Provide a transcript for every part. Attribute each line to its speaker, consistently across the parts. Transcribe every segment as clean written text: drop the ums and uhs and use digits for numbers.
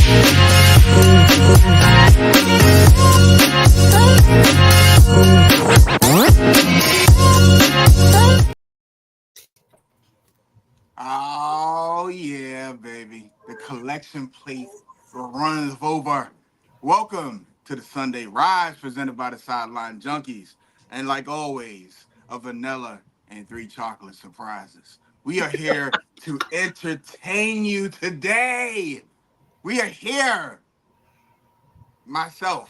Speaker 1: Oh, yeah, baby. The collection plate runs over. Welcome to the Sunday Rise presented by the Sideline Junkies. And like always, a vanilla and 3 chocolate surprises. We are here to entertain you today. We are here. Myself,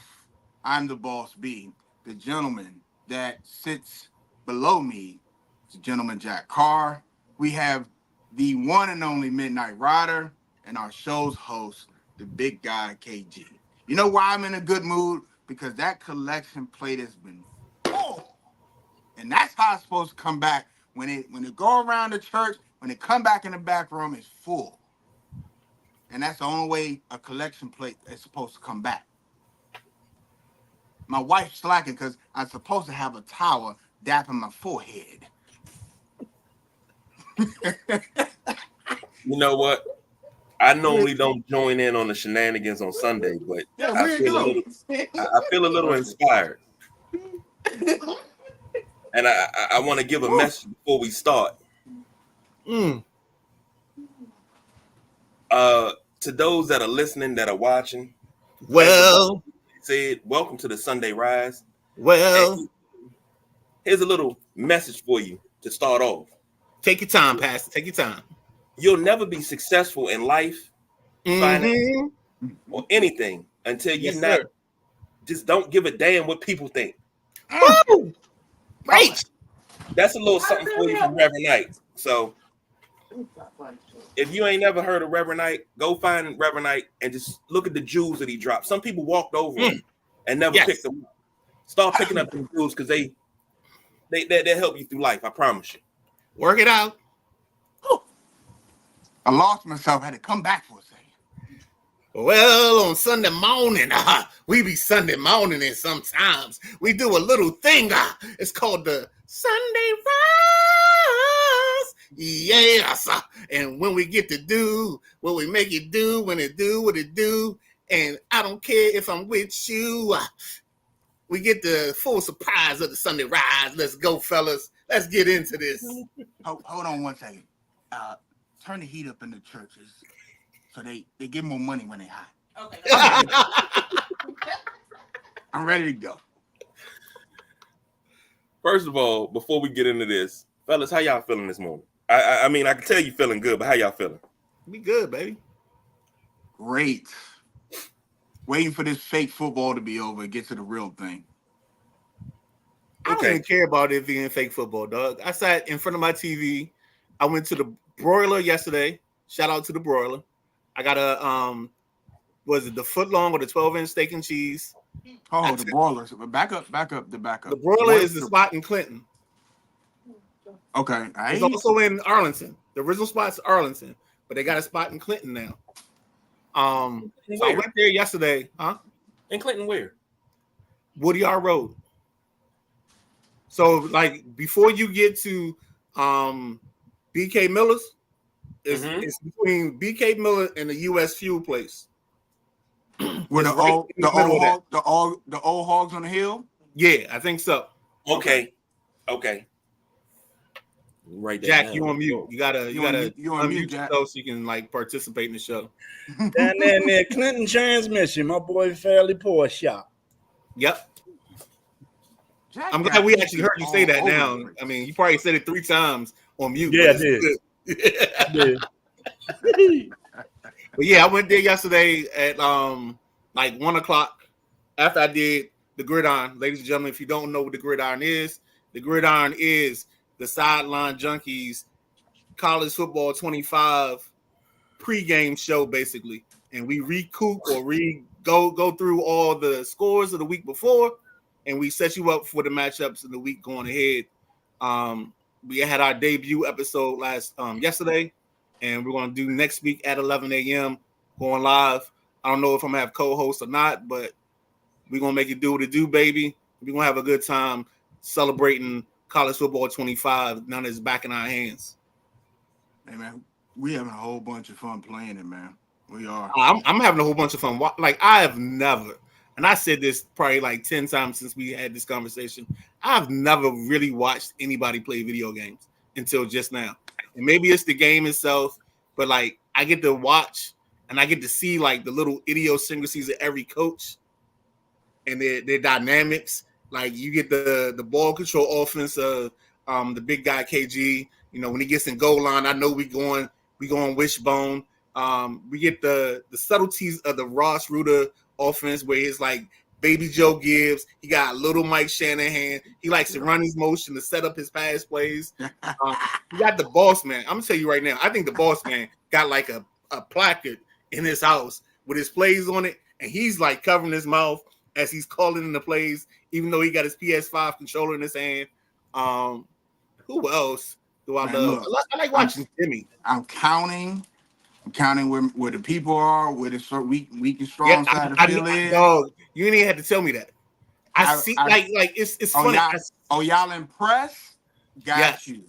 Speaker 1: I'm the boss B. The gentleman that sits below me is gentleman Jack Carr. We have the one and only Midnight Rider and our show's host, the big guy KG. You know why I'm in a good mood? Because that collection plate has been full. And that's how it's supposed to come back. When it go around the church, when it come back in the back room, it's full. And that's the only way a collection plate is supposed to come back. My wife's slacking because I'm supposed to have a towel dapping my forehead.
Speaker 2: You know what? I normally don't join in on the shenanigans on Sunday, but I feel a little inspired. And I want to give a message before we start. To those that are listening, that are watching,
Speaker 3: well,
Speaker 2: said, welcome to the Sunday Rise.
Speaker 3: Well,
Speaker 2: and here's a little message for you to start off.
Speaker 3: Take your time, Pastor. Take your time.
Speaker 2: You'll never be successful in life, finance, or anything until you just don't give a damn what people think.
Speaker 3: Woo! Right.
Speaker 2: That's a little something for you from Reverend Knight. So if you ain't never heard of Reverend Knight, go find Reverend Knight and just look at the jewels that he dropped. Some people walked over him and never picked them up. Start picking up the jewels because they help you through life. I promise you.
Speaker 3: Work it out.
Speaker 1: I lost myself. I had to come back for a second.
Speaker 3: Well, on Sunday morning, we be Sunday morning, and sometimes we do a little thing. It's called the Sunday Rise. Yes. And when we get to do what we make it do, when it do what it do, and I don't care if I'm with you, we get the full surprise of the Sunday Rise. Let's go, fellas. Let's get into this.
Speaker 1: Hold on one second. Turn the heat up in the churches so they get more money when they hot. Okay. I'm ready to go.
Speaker 2: First of all, before we get into this, fellas, how y'all feeling this morning? I mean, I can tell you feeling good, but how y'all feeling?
Speaker 3: We good, baby.
Speaker 1: Great. Waiting for this fake football to be over and get to the real thing.
Speaker 3: I don't even care about it being fake football, dog. I sat in front of my TV. I went to the broiler yesterday. Shout out to the broiler. I got a was it the foot long or the 12-inch steak and cheese?
Speaker 1: Oh, the broiler. Back up.
Speaker 3: The broiler is the spot in Clinton.
Speaker 1: Okay.
Speaker 3: It's also in Arlington. The original spot's Arlington, but they got a spot in Clinton now. So I went there yesterday,
Speaker 2: In Clinton, where?
Speaker 3: Woody R Road. So, like, before you get to BK Miller's, it's between BK Miller and the U.S. Fuel place.
Speaker 1: Where the old hogs on the hill?
Speaker 3: Yeah, I think so.
Speaker 2: Okay. Right there.
Speaker 3: Jack, you on mute. You gotta unmute yourself so you can like participate in the show.
Speaker 4: Down there near Clinton Transmission, my boy Fairly Poor Shop.
Speaker 3: Yep. Jack, I'm glad we actually heard you say that now. I mean, you probably said it 3 times on mute.
Speaker 4: Yeah, I did.
Speaker 3: But yeah, I went there yesterday at like 1:00 after I did the gridiron. Ladies and gentlemen, if you don't know what the gridiron is the Sideline Junkies college football 25 pregame show, basically. And we recoup or go through all the scores of the week before, and we set you up for the matchups in the week going ahead. We had our debut episode yesterday, and we're going to do next week at 11 a.m. going live. I don't know if I'm going to have co-hosts or not, but we're going to make it do what it do, baby. We're going to have a good time celebrating college football 25. None is back in our hands.
Speaker 1: Hey, man, we having a whole bunch of fun playing it, man. We are.
Speaker 3: I'm having a whole bunch of fun. Like I have never, and I said this probably like 10 times since we had this conversation. I've never really watched anybody play video games until just now. And maybe it's the game itself, but like I get to watch and I get to see like the little idiosyncrasies of every coach and their dynamics. Like you get the ball control offense of the big guy KG. You know, when he gets in goal line, I know we going wishbone. We get the subtleties of the Ross Ruder offense where it's like baby Joe Gibbs. He got little Mike Shanahan. He likes to run his motion to set up his pass plays. You got the boss man. I'm gonna tell you right now, I think the boss man got like a placard in his house with his plays on it, and he's like covering his mouth as he's calling in the plays, even though he got his PS5 controller in his hand. Who else do I love? Look, I like watching Jimmy.
Speaker 1: I'm counting where the people are, where the weak and strong side of the field is.
Speaker 3: Dog, you didn't even have to tell me that. I see, like it's funny.
Speaker 1: Y'all impressed? Got you.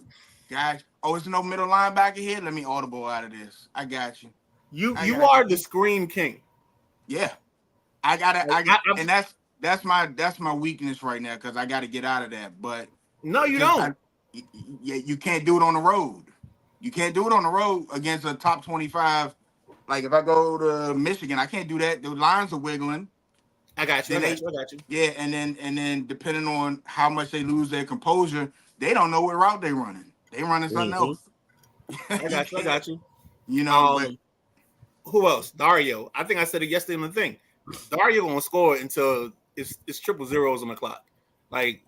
Speaker 1: Oh, it's no middle linebacker here. Let me audible out of this. I got you.
Speaker 3: You are the screen king.
Speaker 1: Yeah, and that's my weakness right now because I got to get out of that. But
Speaker 3: no, you don't.
Speaker 1: You can't do it on the road. You can't do it on the road against a top 25. Like if I go to Michigan, I can't do that. The lines are wiggling.
Speaker 3: I got you. I got you.
Speaker 1: Yeah, and then depending on how much they lose their composure, they don't know what route they're running. They running something else.
Speaker 3: I got you.
Speaker 1: You know,
Speaker 3: who else? Dario. I think I said it yesterday in the thing. Dario won't score until it's triple zeros on the clock. Like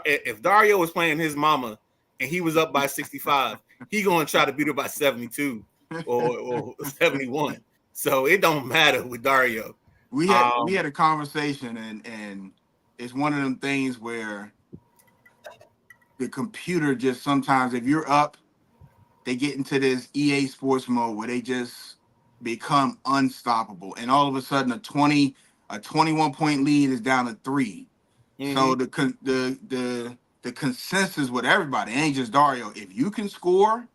Speaker 3: if Dario was playing his mama and he was up by 65, he gonna try to beat her by 72 or 71. So it don't matter with Dario.
Speaker 1: We had a conversation and it's one of them things where the computer just sometimes, if you're up, they get into this EA Sports mode where they just become unstoppable, and all of a sudden a 21 point lead is down to 3. Mm-hmm. So the consensus with everybody, it ain't just Dario. If you can score,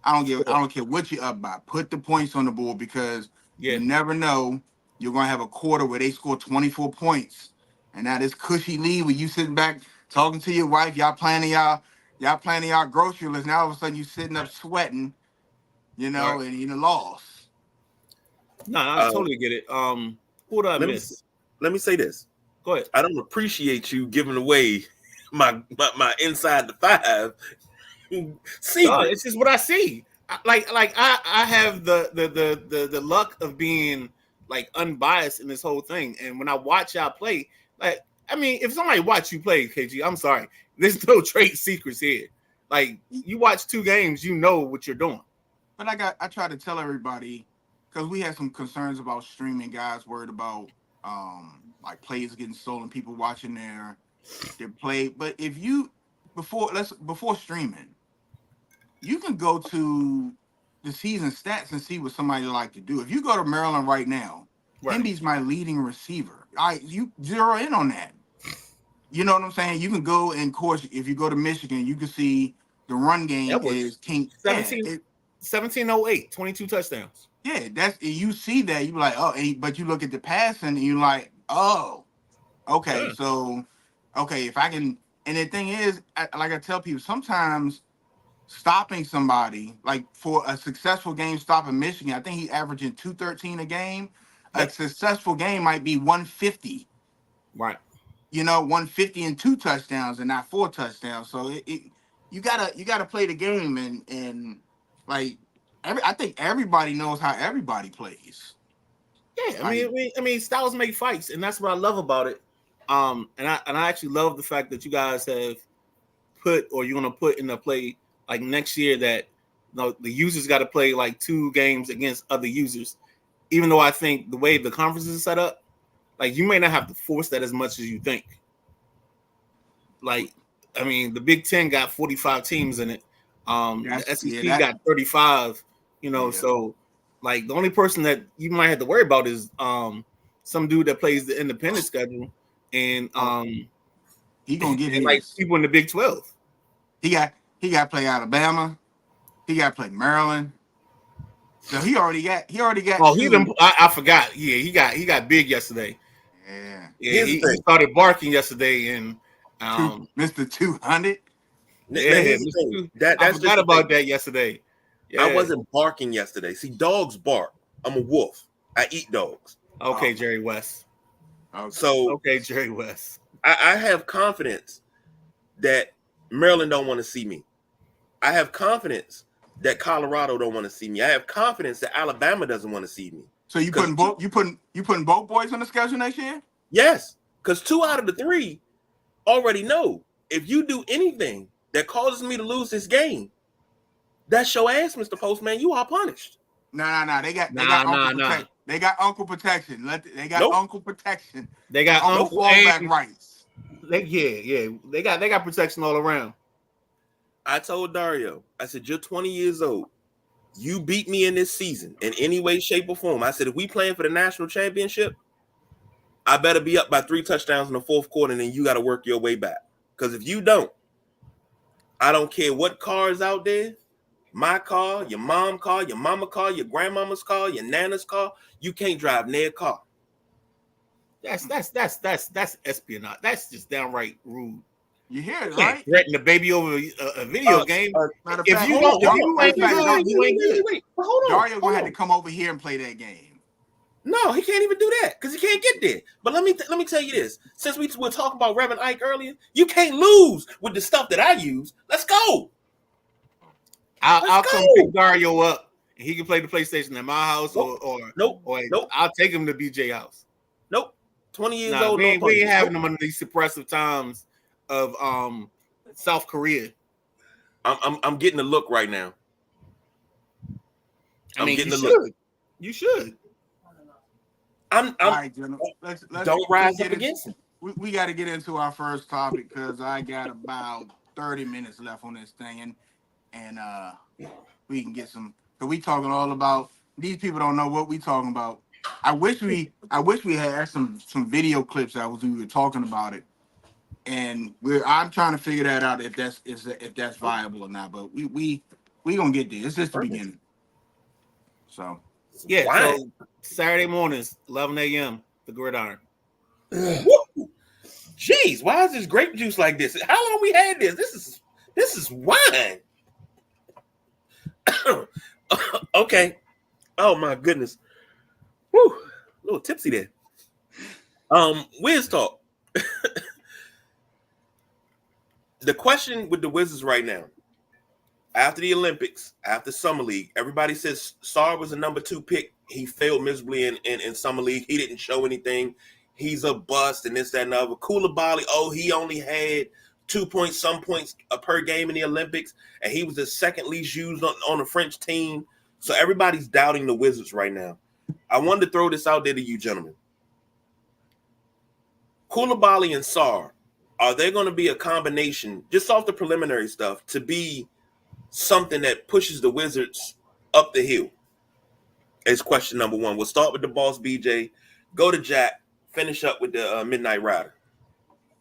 Speaker 1: I don't care what you're up by. Put the points on the board because you never know. You're gonna have a quarter where they score 24 points, and now this cushy lead where you sitting back talking to your wife, y'all planning y'all grocery list. Now all of a sudden you sitting up sweating, you know, and you lost.
Speaker 3: No, I totally get it. Who would I miss?
Speaker 2: Let me say this.
Speaker 3: Go ahead.
Speaker 2: I don't appreciate you giving away my inside the 5 secret.
Speaker 3: It's just what I see. I have the luck of being like unbiased in this whole thing, and when I watch y'all play, like I mean, if somebody watch you play, KG, I'm sorry, there's no trade secrets here. Like you watch 2 games, you know what you're doing.
Speaker 1: But I try to tell everybody because we had some concerns about streaming, guys worried about like plays getting stolen, people watching their play. But if you before streaming, you can go to the season stats and see what somebody like to do. If you go to Maryland right now, Hemby's my leading receiver. You zero in on that. You know what I'm saying? You can go, and of course, if you go to Michigan, you can see the run game is king.
Speaker 3: 1708, 22 touchdowns.
Speaker 1: Yeah, you see that. You be like, but you look at the passing and you're like, oh, okay. Yeah. So, okay, if I can, and the thing is, like I tell people, sometimes stopping somebody, like for a successful game stopping Michigan, I think he's averaging 213 a game. A successful game might be 150.
Speaker 3: Right.
Speaker 1: You know, 150 and 2 touchdowns and not 4 touchdowns. So you gotta play the game and like I think everybody knows how everybody plays.
Speaker 3: Yeah, I mean styles make fights, and that's what I love about it. And I actually love the fact that you guys have put, or you're gonna put in the play like next year that the users got to play like 2 games against other users. Even though I think the way the conference is set up, like you may not have to force that as much as you think. Like, I mean, the Big Ten got 45 teams in it. The SEC got 35. You know, so like the only person that you might have to worry about is some dude that plays the independent schedule, and
Speaker 1: he gonna get
Speaker 3: like people in the Big 12.
Speaker 1: He got to play Alabama. He got to play Maryland. So he already got.
Speaker 3: Oh,
Speaker 1: two.
Speaker 3: I forgot. Yeah, he got big yesterday.
Speaker 1: Yeah.
Speaker 3: Yeah,
Speaker 2: Here's the
Speaker 3: he
Speaker 2: thing.
Speaker 3: started barking yesterday, and
Speaker 1: Mr. 200.
Speaker 2: Now,
Speaker 3: yeah,
Speaker 2: here's the thing.
Speaker 3: I
Speaker 2: That's
Speaker 3: forgot
Speaker 2: just the
Speaker 3: about
Speaker 2: thing.
Speaker 3: that yesterday. Yeah.
Speaker 2: I wasn't barking yesterday. See, dogs bark. I'm a wolf. I eat dogs.
Speaker 3: Okay,
Speaker 1: Oh.
Speaker 3: Jerry West.
Speaker 1: Okay.
Speaker 2: So
Speaker 3: Okay, Jerry West.
Speaker 2: I have confidence that Maryland don't want to see me. I have confidence that Colorado don't want to see me. I have confidence that Alabama doesn't want to see me.
Speaker 1: So you
Speaker 2: 'Cause
Speaker 1: putting both boys on the schedule next year?
Speaker 2: Yes, because 2 out of the 3 already know if you do anything that causes me to lose this game, that's your ass, Mr. Postman. You are punished.
Speaker 1: No. They got Uncle Protection. They got Uncle Protection. They got
Speaker 2: Nope.
Speaker 1: Uncle Protection.
Speaker 3: They got
Speaker 1: Uncle
Speaker 3: Uncle
Speaker 1: fallback
Speaker 3: and
Speaker 1: rights.
Speaker 3: They got protection all around.
Speaker 2: I told Dario, I said, you're 20 years old. You beat me in this season in any way, shape, or form. I said, if we playing for the national championship, I better be up by 3 touchdowns in the fourth quarter, and then you got to work your way back. Because if you don't, I don't care what car is out there, my car, your mom car, your mama car, your grandmama's car, your nana's car, you can't drive their car.
Speaker 3: That's espionage. That's just downright rude.
Speaker 1: You hear it,
Speaker 3: You
Speaker 1: right?
Speaker 3: can't threaten the baby over a video game.
Speaker 1: Matter of
Speaker 3: If
Speaker 1: fact,
Speaker 3: you
Speaker 1: hold
Speaker 3: don't-
Speaker 1: on,
Speaker 3: if you ain't good, you ain't good.
Speaker 2: Wait. Hold on.
Speaker 1: Dario
Speaker 2: hold
Speaker 1: gonna
Speaker 2: on.
Speaker 1: have to come over here and play that game.
Speaker 2: No, he can't even do that because he can't get there. But let me tell you this: since we were talking about Reverend Ike earlier, you can't lose with the stuff that I use. Let's go.
Speaker 3: I'll
Speaker 2: Let's
Speaker 3: come
Speaker 2: go.
Speaker 3: pick Dario up, and he can play the PlayStation at my house,
Speaker 2: Nope.
Speaker 3: or
Speaker 2: Nope.
Speaker 3: I'll take him to BJ house.
Speaker 2: Nope. 20 years
Speaker 3: Nah,
Speaker 2: old.
Speaker 3: we ain't
Speaker 2: punches.
Speaker 3: having them under these suppressive times of South Korea.
Speaker 2: I'm getting a look right now.
Speaker 3: I mean,
Speaker 2: getting
Speaker 3: you
Speaker 2: the look.
Speaker 3: should. You should.
Speaker 1: All right, gentlemen. Let's
Speaker 2: Don't rise
Speaker 1: get
Speaker 2: up
Speaker 1: in-
Speaker 2: against him.
Speaker 1: We got to get into our first topic because I got about 30 minutes left on this thing, and we can get some. Cause we talking all about these people don't know what we talking about. I wish we had some video clips that we were talking about it, and I'm trying to figure that out if that's viable or not. But we gonna get there. It's just the beginning. So
Speaker 3: Yeah.
Speaker 2: Why?
Speaker 3: So Saturday mornings, 11 a.m. The Gridiron.
Speaker 2: Woo! Jeez, why is this grape juice like this? How long we had this? This is wine. Okay. Oh my goodness. Woo! A little tipsy there. Wiz talk. The question with the Wizards right now, after the Olympics, after Summer League, everybody says Sarr was a number 2 pick. He failed miserably in Summer League. He didn't show anything. He's a bust and this, that, and the other. Koulibaly, he only had 2 points per game in the Olympics, and he was the second least used on the French team. So everybody's doubting the Wizards right now. I wanted to throw this out there to you, gentlemen. Koulibaly and Sarr, are they going to be a combination, just off the preliminary stuff, to be something that pushes the Wizards up the hill? Is question number 1. We'll start with the boss, BJ, go to Jack, finish up with the Midnight Rider.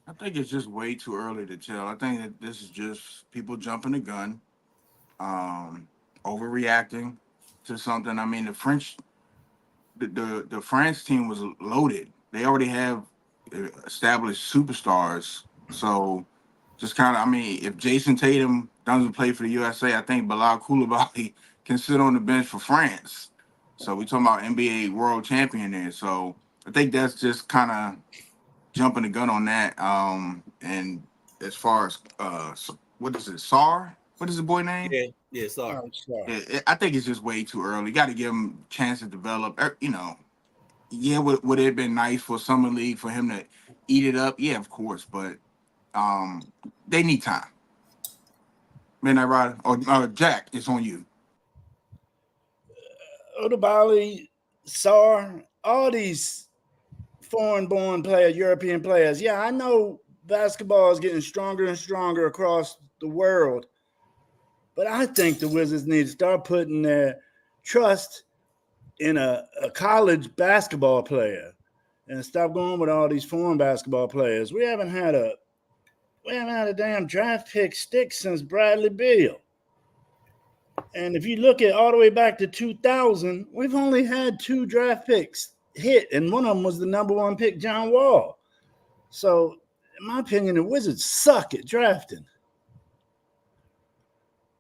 Speaker 1: I think it's just way too early to tell. I think that this is just people jumping the gun, overreacting to something. I mean, the France team was loaded. They already have established superstars. So just kind of, I mean, if Jason Tatum doesn't play for the USA, I think Bilal Koulibaly can sit on the bench for France. So we talking about NBA world champion there. So I think that's just kind of jumping the gun on that. And as far as what is it, Sarr? What is the boy name?
Speaker 3: Yeah, sorry.
Speaker 1: I think it's just way too early. Got to give him a chance to develop. Yeah, would it have been nice for Summer League for him to eat it up? Yeah, of course, but they need time. Midnight Rider or Jack, it's on you.
Speaker 4: Koulibaly, Sarr, all these foreign-born players, European players. Yeah, I know basketball is getting stronger and stronger across the world, but I think the Wizards need to start putting their trust in a college basketball player and stop going with all these foreign basketball players. We haven't had a damn draft pick stick since Bradley Beal. And if you look at all the way back to 2000, we've only had 2 draft picks hit, and one of them was the number 1 pick, John Wall. So, in my opinion, the Wizards suck at drafting.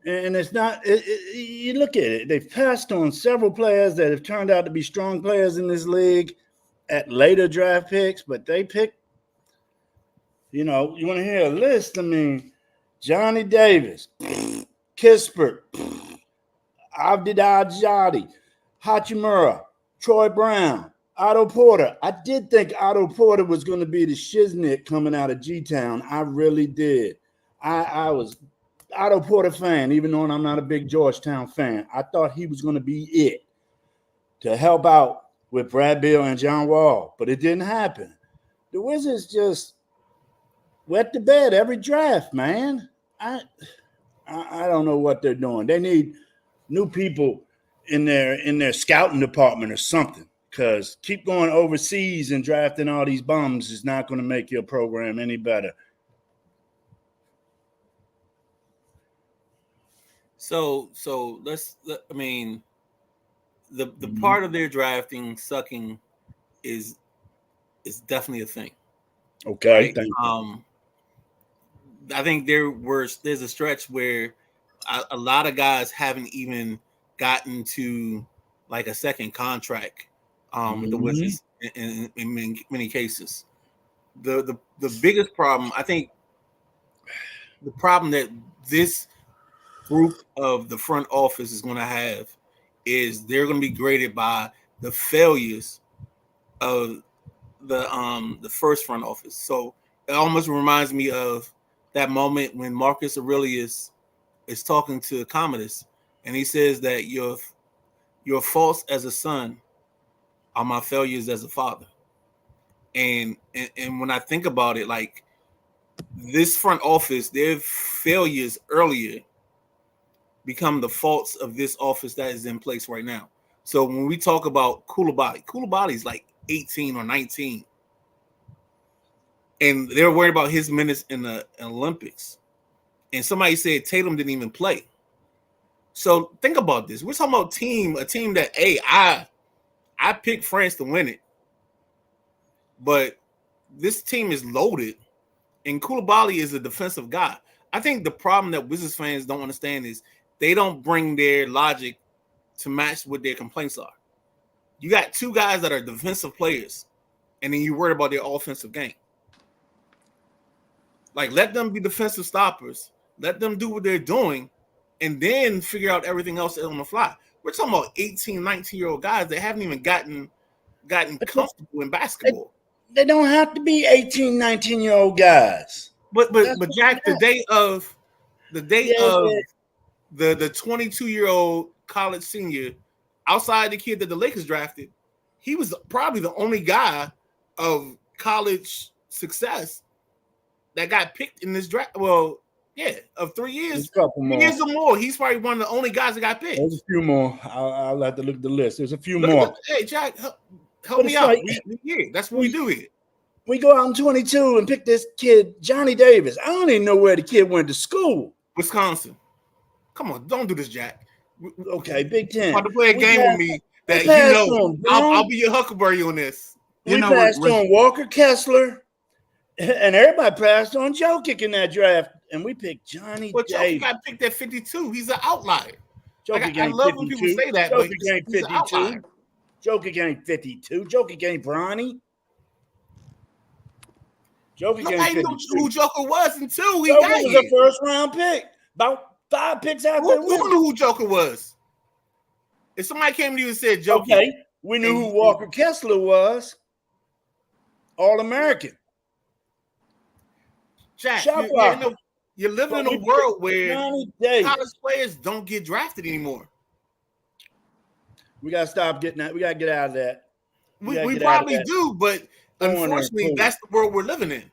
Speaker 4: And it's not, you look at it, they've passed on several players that have turned out to be strong players in this league at later draft picks, but they picked, you want to hear a list? I mean, Johnny Davis, Kispert, Abdi Ajadi, Hachimura, Troy Brown, Otto Porter. I did think Otto Porter was going to be the shiznick coming out of G-Town. I really did. I was Otto Porter fan, even though I'm not a big Georgetown fan. I thought he was going to be it to help out with Brad Beal and John Wall, but it didn't happen. The Wizards just wet the bed every draft, man. I don't know what they're doing. They need new people in their scouting department or something, because keep going overseas and drafting all these bums is not going to make your program any better.
Speaker 3: So I mean, the part of their drafting sucking is definitely a thing.
Speaker 4: Okay.
Speaker 3: Right?
Speaker 4: Thank you.
Speaker 3: I think there's a stretch where a lot of guys haven't even gotten to like a second contract with the Wizards in many cases. The biggest problem, I think, the problem that this group of the front office is going to have is they're going to be graded by the failures of the first front office. So it almost reminds me of that moment when Marcus Aurelius is talking to Commodus, and he says that your faults as a son are my failures as a father. And when I think about it, like this front office, their failures earlier become the faults of this office that is in place right now. So when we talk about Koulibaly is like 18 or 19. And they're worried about his minutes in the Olympics. And somebody said Tatum didn't even play. So think about this. We're talking about a team that, hey, I picked France to win it. But this team is loaded. And Koulibaly is a defensive guy. I think the problem that Wizards fans don't understand is they don't bring their logic to match what their complaints are. You got 2 guys that are defensive players, and then you worry about their offensive game. Like, let them be defensive stoppers. Let them do what they're doing, and then figure out everything else on the fly. We're talking about 18, 19-year-old guys that haven't even gotten comfortable in basketball.
Speaker 4: They don't have to be 18, 19-year-old guys.
Speaker 3: But Jack, the day of the 22-year-old college senior, outside the kid that the Lakers drafted, he was probably the only guy of college success that got picked in this draft. Well, yeah, of 3 years, 3 years or more, he's probably one of the only guys that got picked.
Speaker 4: There's a few more. I'll have to look at the list. There's a few more.
Speaker 3: Hey, Jack, help me out. We here. That's what we do here.
Speaker 4: We go out in 22 and pick this kid, Johnny Davis. I don't even know where the kid went to school.
Speaker 3: Wisconsin. Come on, don't do this, Jack.
Speaker 4: Okay, Big Ten.
Speaker 3: Want to play a game with me that I'll be your Huckleberry on this.
Speaker 4: We passed on Walker Kessler, and everybody passed on Jokic in that draft, and we picked Johnny Davis.
Speaker 3: Jokic got picked at 52. He's an outlier.
Speaker 4: Jokic
Speaker 3: I love when people say that, but
Speaker 4: Jokic ain't 52. Jokic ain't 52. Jokic ain't Bronny. Jokic ain't 52.
Speaker 3: Nobody knew who Joker was until he
Speaker 4: Joker
Speaker 3: got
Speaker 4: was
Speaker 3: here.
Speaker 4: a first-round pick. About 5 picks after.
Speaker 3: Who knew who Joker was? If somebody came to you and said Joker,
Speaker 4: okay, we knew who Walker Kessler was. All-American.
Speaker 3: Jack, you're living in a world where college players don't get drafted anymore.
Speaker 4: We gotta stop getting that. We gotta get out of that.
Speaker 3: We probably do, but unfortunately, that's the world we're living in.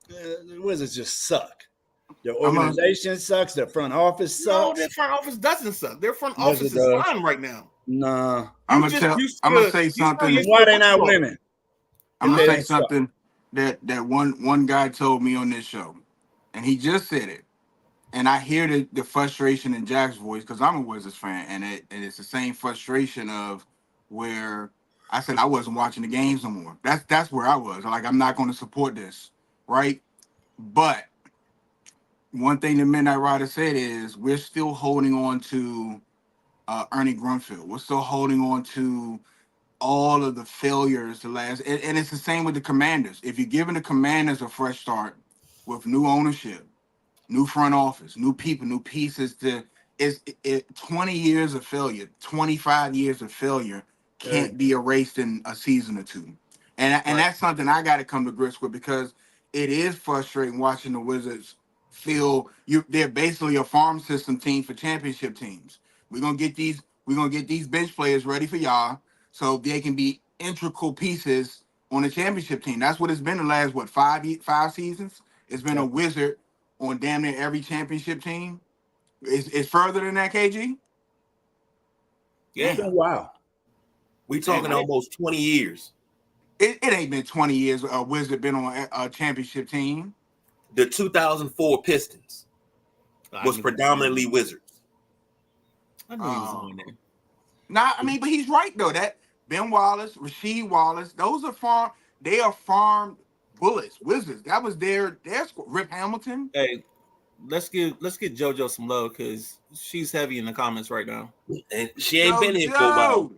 Speaker 4: The Wizards just suck. Their organization sucks. Their front office sucks.
Speaker 3: No, their front office doesn't suck. Their front office is fine right now.
Speaker 4: Nah.
Speaker 1: I'm gonna say something.
Speaker 4: Why they not winning?
Speaker 1: I'm gonna say something that one guy told me on this show, and he just said it. and I hear the frustration in Jack's voice because I'm a Wizards fan, and it's the same frustration of where I said I wasn't watching the games no more. That's where I was. Like, I'm not going to support this, right? But one thing the Midnight Rider said is we're still holding on to Ernie Grunfeld. We're still holding on to all of the failures the last, and it's the same with the Commanders. If you're giving the Commanders a fresh start with new ownership, new front office, new people, new pieces, it's 20 years of failure, 25 years of failure can't be erased in a season or two. And that's something I got to come to grips with, because it is frustrating watching the Wizards feel they're basically a farm system team for championship teams. We're gonna get these bench players ready for y'all so they can be integral pieces on a championship team. That's what it's been the last five seasons. It's been a Wizard on damn near every championship team. It's further than that, KG.
Speaker 3: Yeah.
Speaker 4: It's been a while.
Speaker 2: We talking almost 20 years.
Speaker 1: It ain't been 20 years a Wizard been on a championship team.
Speaker 2: The 2004 Pistons was predominantly Wizards.
Speaker 3: I knew he was on there.
Speaker 1: Nah, I mean, but he's right though. That Ben Wallace, Rasheed Wallace, those are farm. They are farm bullets, Wizards. That was their Rip Hamilton.
Speaker 3: Hey, let's get JoJo some love because she's heavy in the comments right now.
Speaker 2: And she ain't been here for a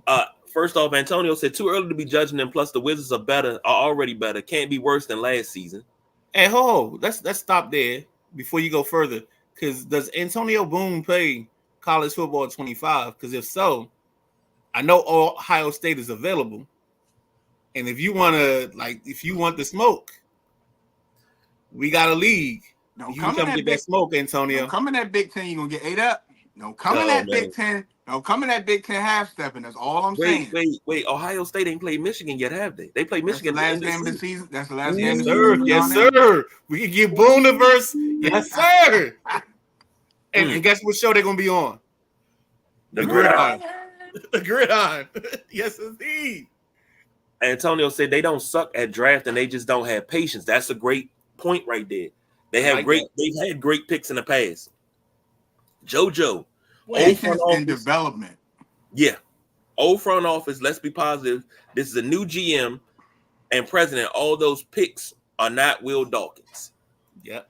Speaker 2: while. First off, Antonio said too early to be judging them. Plus, the Wizards are already better. Can't be worse than last season.
Speaker 3: Hey, let's stop there before you go further. Because does Antonio Boone play college football at 25? Because if so, I know Ohio State is available. And if you want the smoke, we got a league.
Speaker 1: Don't
Speaker 3: you come get that smoke, Antonio.
Speaker 1: Don't come in that Big Ten, you're gonna get ate up. Don't come in that Big Ten. Don't come in that Big Ten half stepping. That's all I'm saying.
Speaker 2: Wait. Ohio State ain't played Michigan yet, have they? They played Michigan
Speaker 1: last game of the season. That's the last game of the
Speaker 3: season. Yes, sir. We can get Booneverse. Yes, sir. And guess what show they're gonna be on?
Speaker 2: The Gridiron.
Speaker 3: The Gridiron. Yes, indeed.
Speaker 2: Antonio said they don't suck at drafting, they just don't have patience. That's a great point right there. They've had great picks in the past. JoJo.
Speaker 1: Patience and development.
Speaker 2: Yeah. Old front office, let's be positive. This is a new GM and president. All those picks are not Will Dawkins.
Speaker 3: Yep.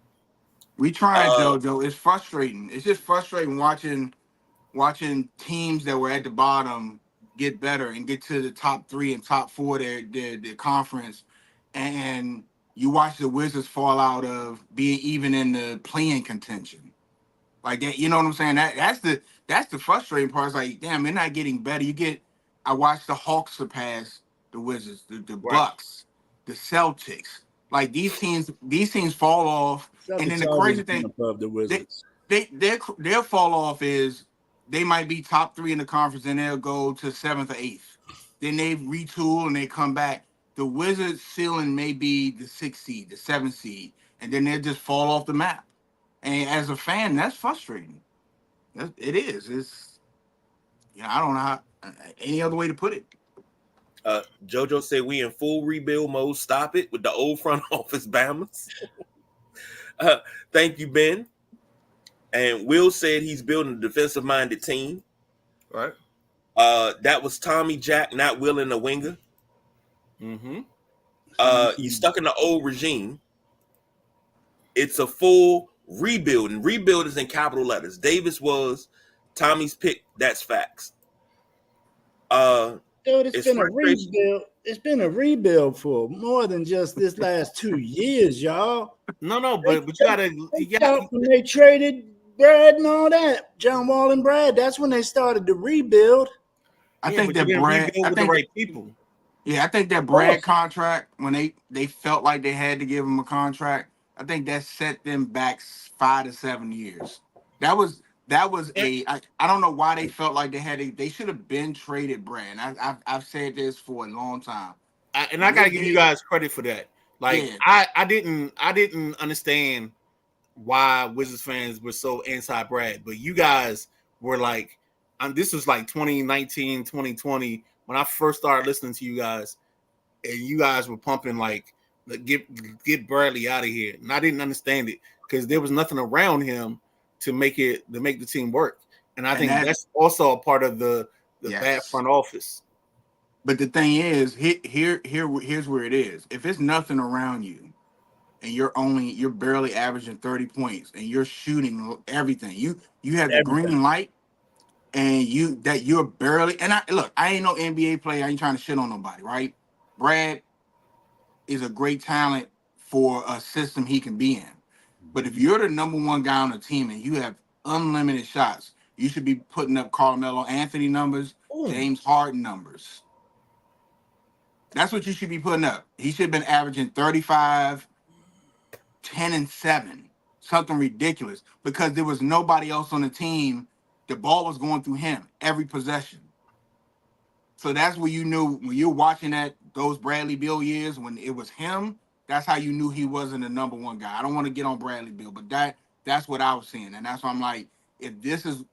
Speaker 1: We tried, JoJo. It's frustrating. It's just frustrating watching teams that were at the bottom get better and get to the top 3 and top 4 their conference, and you watch the Wizards fall out of being even in the playing contention. Like that, you know what I'm saying? That's the frustrating part. It's like, damn, they're not getting better. I watched the Hawks surpass the Wizards, the Bucks, the Celtics. Like these teams fall off, and then the crazy thing
Speaker 4: above the Wizards,
Speaker 1: their fall off is they might be top 3 in the conference, and they'll go to 7th or 8th. Then they retool and they come back. The Wizards' ceiling may be the 6th seed, the 7th seed, and then they'll just fall off the map. And as a fan, that's frustrating. It is. It's, I don't know any other way to put it.
Speaker 2: JoJo said we in full rebuild mode. Stop it with the old front office Bammers. Thank you, Ben. And Will said he's building a defensive-minded team.
Speaker 3: Right.
Speaker 2: That was Tommy Jack not willing a winger.
Speaker 3: Mm-hmm.
Speaker 2: You stuck in the old regime. It's a full rebuild, and rebuild is in capital letters. Davis was Tommy's pick. That's facts.
Speaker 4: Dude, it's been a rebuild. It's been a rebuild for more than just this last 2 years, y'all.
Speaker 3: No, but you gotta
Speaker 4: when they traded Brad and all that, John Wall and Brad. That's when they started to rebuild.
Speaker 1: I think that Brad
Speaker 3: with the right people.
Speaker 1: Yeah, I think that Brad contract, when they felt like they had to give him a contract, I think that set them back 5 to 7 years. That was I don't know why they felt like they should have been traded Brad. I've said this for a long time.
Speaker 3: I gotta give you guys credit for that. Like I didn't understand why Wizards fans were so anti-Brad, but you guys were like, this was like 2019, 2020 when I first started listening to you guys, and you guys were pumping like, get Bradley out of here, and I didn't understand it. because there was nothing around him to make the team work. And I think
Speaker 1: that-
Speaker 3: that's also a part of the
Speaker 1: Yes.
Speaker 3: bad front office.
Speaker 1: But the thing is, here's where it is. If it's nothing around you, and you're barely averaging 30 points, and you're shooting everything, you have the green light, and you're barely. And I ain't no NBA player. I ain't trying to shit on nobody, right? Brad is a great talent for a system he can be in. But if you're the number one guy on the team and you have unlimited shots, you should be putting up Carmelo Anthony numbers, James Harden numbers. That's what you should be putting up. He should have been averaging 35, 10, and 7. Something ridiculous. Because there was nobody else on the team. The ball was going through him every possession. So that's where you knew when you're watching those Bradley Beal years, when it was him, that's how you knew he wasn't the number one guy. I don't want to get on Bradley Beal, but that's what I was seeing. And that's why I'm like, if this is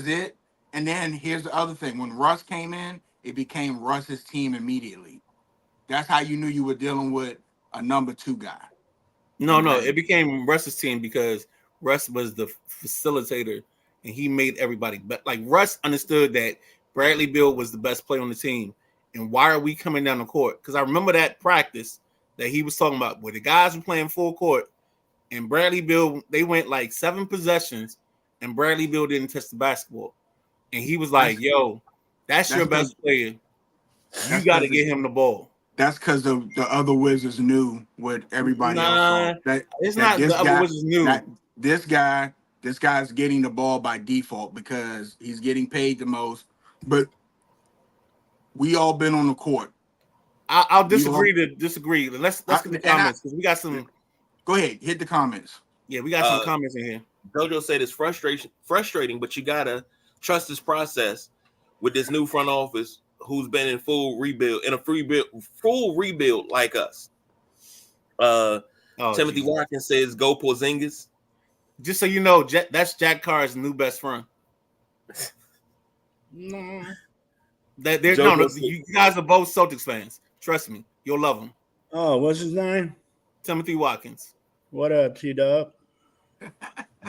Speaker 1: it. And then here's the other thing. When Russ came in, it became Russ's team immediately. That's how you knew you were dealing with a number 2 guy.
Speaker 3: No, it became Russ's team because Russ was the facilitator and he made everybody bet. Like Russ understood that Bradley Beal was the best player on the team. And why are we coming down the court? Because I remember that practice that he was talking about where the guys were playing full court and Bradley Beal, they went like 7 possessions and Bradley Beal didn't touch the basketball. And he was like, yo, that's your best player. You got to get him the ball.
Speaker 1: That's because the other Wizards knew what everybody else saw.
Speaker 3: It's not the other Wizards knew.
Speaker 1: This guy's getting the ball by default because he's getting paid the most. But we all been on the court.
Speaker 3: I'll disagree to disagree. Let's get the comments because we got some.
Speaker 1: Go ahead, hit the comments.
Speaker 3: Yeah, we got some comments in here.
Speaker 2: Jojo said it's frustrating, but you gotta trust this process with this new front office who's been in full rebuild like us. Timothy Watkins says go Porzingis.
Speaker 3: Just so you know, that's Jack Carr's new best friend. No, you guys are both Celtics fans. Trust me, you'll love him.
Speaker 4: Oh, what's his name?
Speaker 3: Timothy Watkins.
Speaker 4: What up, T-Dub?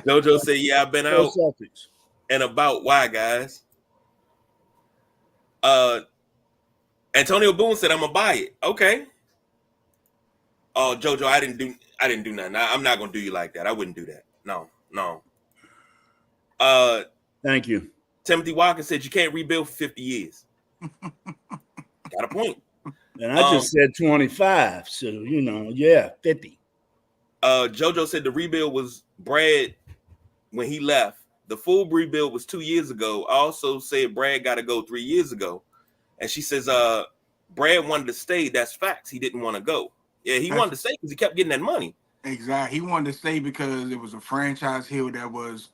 Speaker 2: Jojo said, yeah, I've been out
Speaker 4: Celtics.
Speaker 2: and about. Why, guys? Antonio Boone said, I'm gonna buy it. Okay. Oh, Jojo, I didn't do nothing. I'm not gonna do you like that. I wouldn't do that. No.
Speaker 4: Thank you.
Speaker 2: Timothy Watkins said you can't rebuild for 50 years. Got a point.
Speaker 4: And I just said 25. So, 50.
Speaker 2: Jojo said the rebuild was Brad when he left. The full rebuild was 2 years ago. I also said Brad got to go 3 years ago. And she says, Brad wanted to stay. That's facts. He didn't want to go. Yeah, he wanted to stay because he kept getting that money.
Speaker 1: Exactly. He wanted to stay because it was a franchise here that was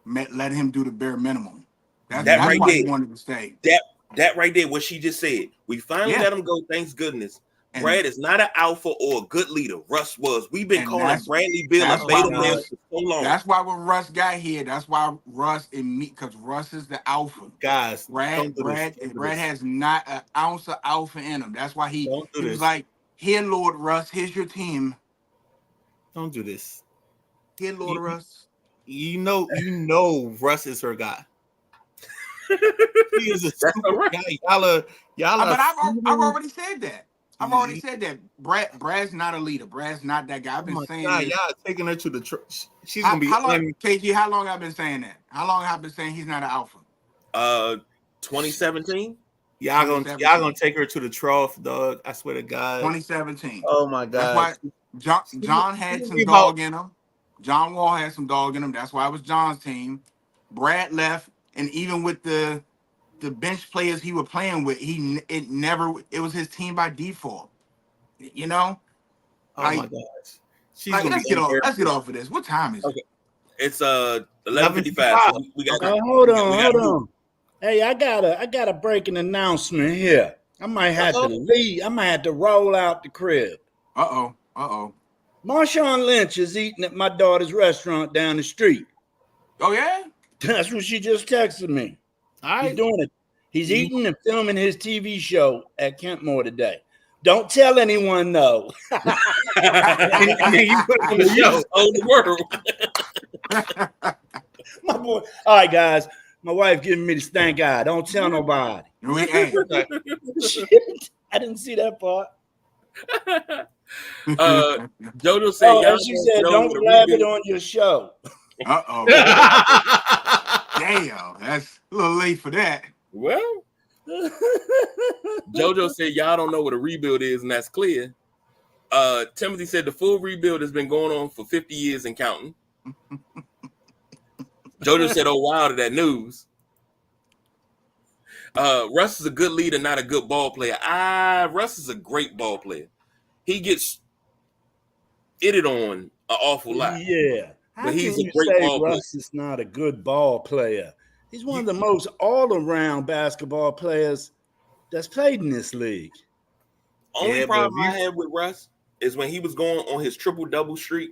Speaker 1: let him do the bare minimum. That's
Speaker 2: right
Speaker 1: why
Speaker 2: there.
Speaker 1: he wanted to stay.
Speaker 2: That right there, what she just said. We finally let him go. Thanks goodness. And Brad is not an alpha or a good leader. Russ was. We've been calling Bradley Beal a beta male for so long.
Speaker 1: That's why when Russ got here, that's why Russ and me, because Russ is the alpha.
Speaker 3: Guys,
Speaker 1: Brad has not an ounce of alpha in him. That's why he was like, here, Lord Russ, here's your team.
Speaker 3: Don't do this.
Speaker 1: Here, Lord Russ.
Speaker 3: You know, Russ is her guy. He is a super guy. Y'all
Speaker 1: but I've already said that. I've already said that. Brad's not a leader. Brad's not that guy. I've been saying
Speaker 3: y'all taking her to the church. She's gonna be.
Speaker 1: KG, how long I've been saying that? How long have I been saying he's not an alpha?
Speaker 2: 2017.
Speaker 3: Y'all gonna take her to the trough, dog. I swear to God.
Speaker 1: 2017.
Speaker 3: Oh my God.
Speaker 1: That's why John had some dog in him. John Wall had some dog in him. That's why it was John's team. Brad left, and even with the bench players he was playing with, it was his team by default. Oh
Speaker 3: my gosh.
Speaker 1: Let's get off of this. What time is it?
Speaker 2: It's 11:55. So we got.
Speaker 4: Hold on. Hey, I got a breaking announcement here. I might have to leave. I might have to roll out the crib.
Speaker 1: Uh-oh.
Speaker 4: Marshawn Lynch is eating at my daughter's restaurant down the street.
Speaker 1: Oh, yeah?
Speaker 4: That's what she just texted me.
Speaker 3: All right.
Speaker 4: He's doing it. He's eating and filming his TV show at Kentmore today. Don't tell anyone though.
Speaker 3: and then you put it on the show.
Speaker 2: Oh, the world.
Speaker 4: My boy. All right, guys. My wife giving me the stank eye. Don't tell nobody.
Speaker 1: We ain't.
Speaker 4: Shit. I didn't see that part.
Speaker 2: Jojo said,
Speaker 4: Oh,
Speaker 2: y'all
Speaker 4: and she said,
Speaker 2: know
Speaker 4: don't
Speaker 2: what a
Speaker 4: blab it
Speaker 2: rebuild-
Speaker 4: on your show.
Speaker 1: Uh-oh. Damn, that's a little late for that.
Speaker 2: Well, Jojo said, y'all don't know what a rebuild is, and that's clear. Timothy said the full rebuild has been going on for 50 years and counting. Jojo said, oh, wow, to that news. Russ is a good leader, not a good ball player. Russ is a great ball player. He gets itted on an awful lot.
Speaker 4: Yeah. How
Speaker 2: But he's
Speaker 4: can
Speaker 2: a
Speaker 4: you
Speaker 2: great
Speaker 4: say
Speaker 2: ball player.
Speaker 4: Russ is not a good ball player? He's one of the most all-around basketball players that's played in this league.
Speaker 2: Only
Speaker 3: Yeah, but
Speaker 2: problem
Speaker 3: if
Speaker 2: I had with Russ is when he was going on his triple-double streak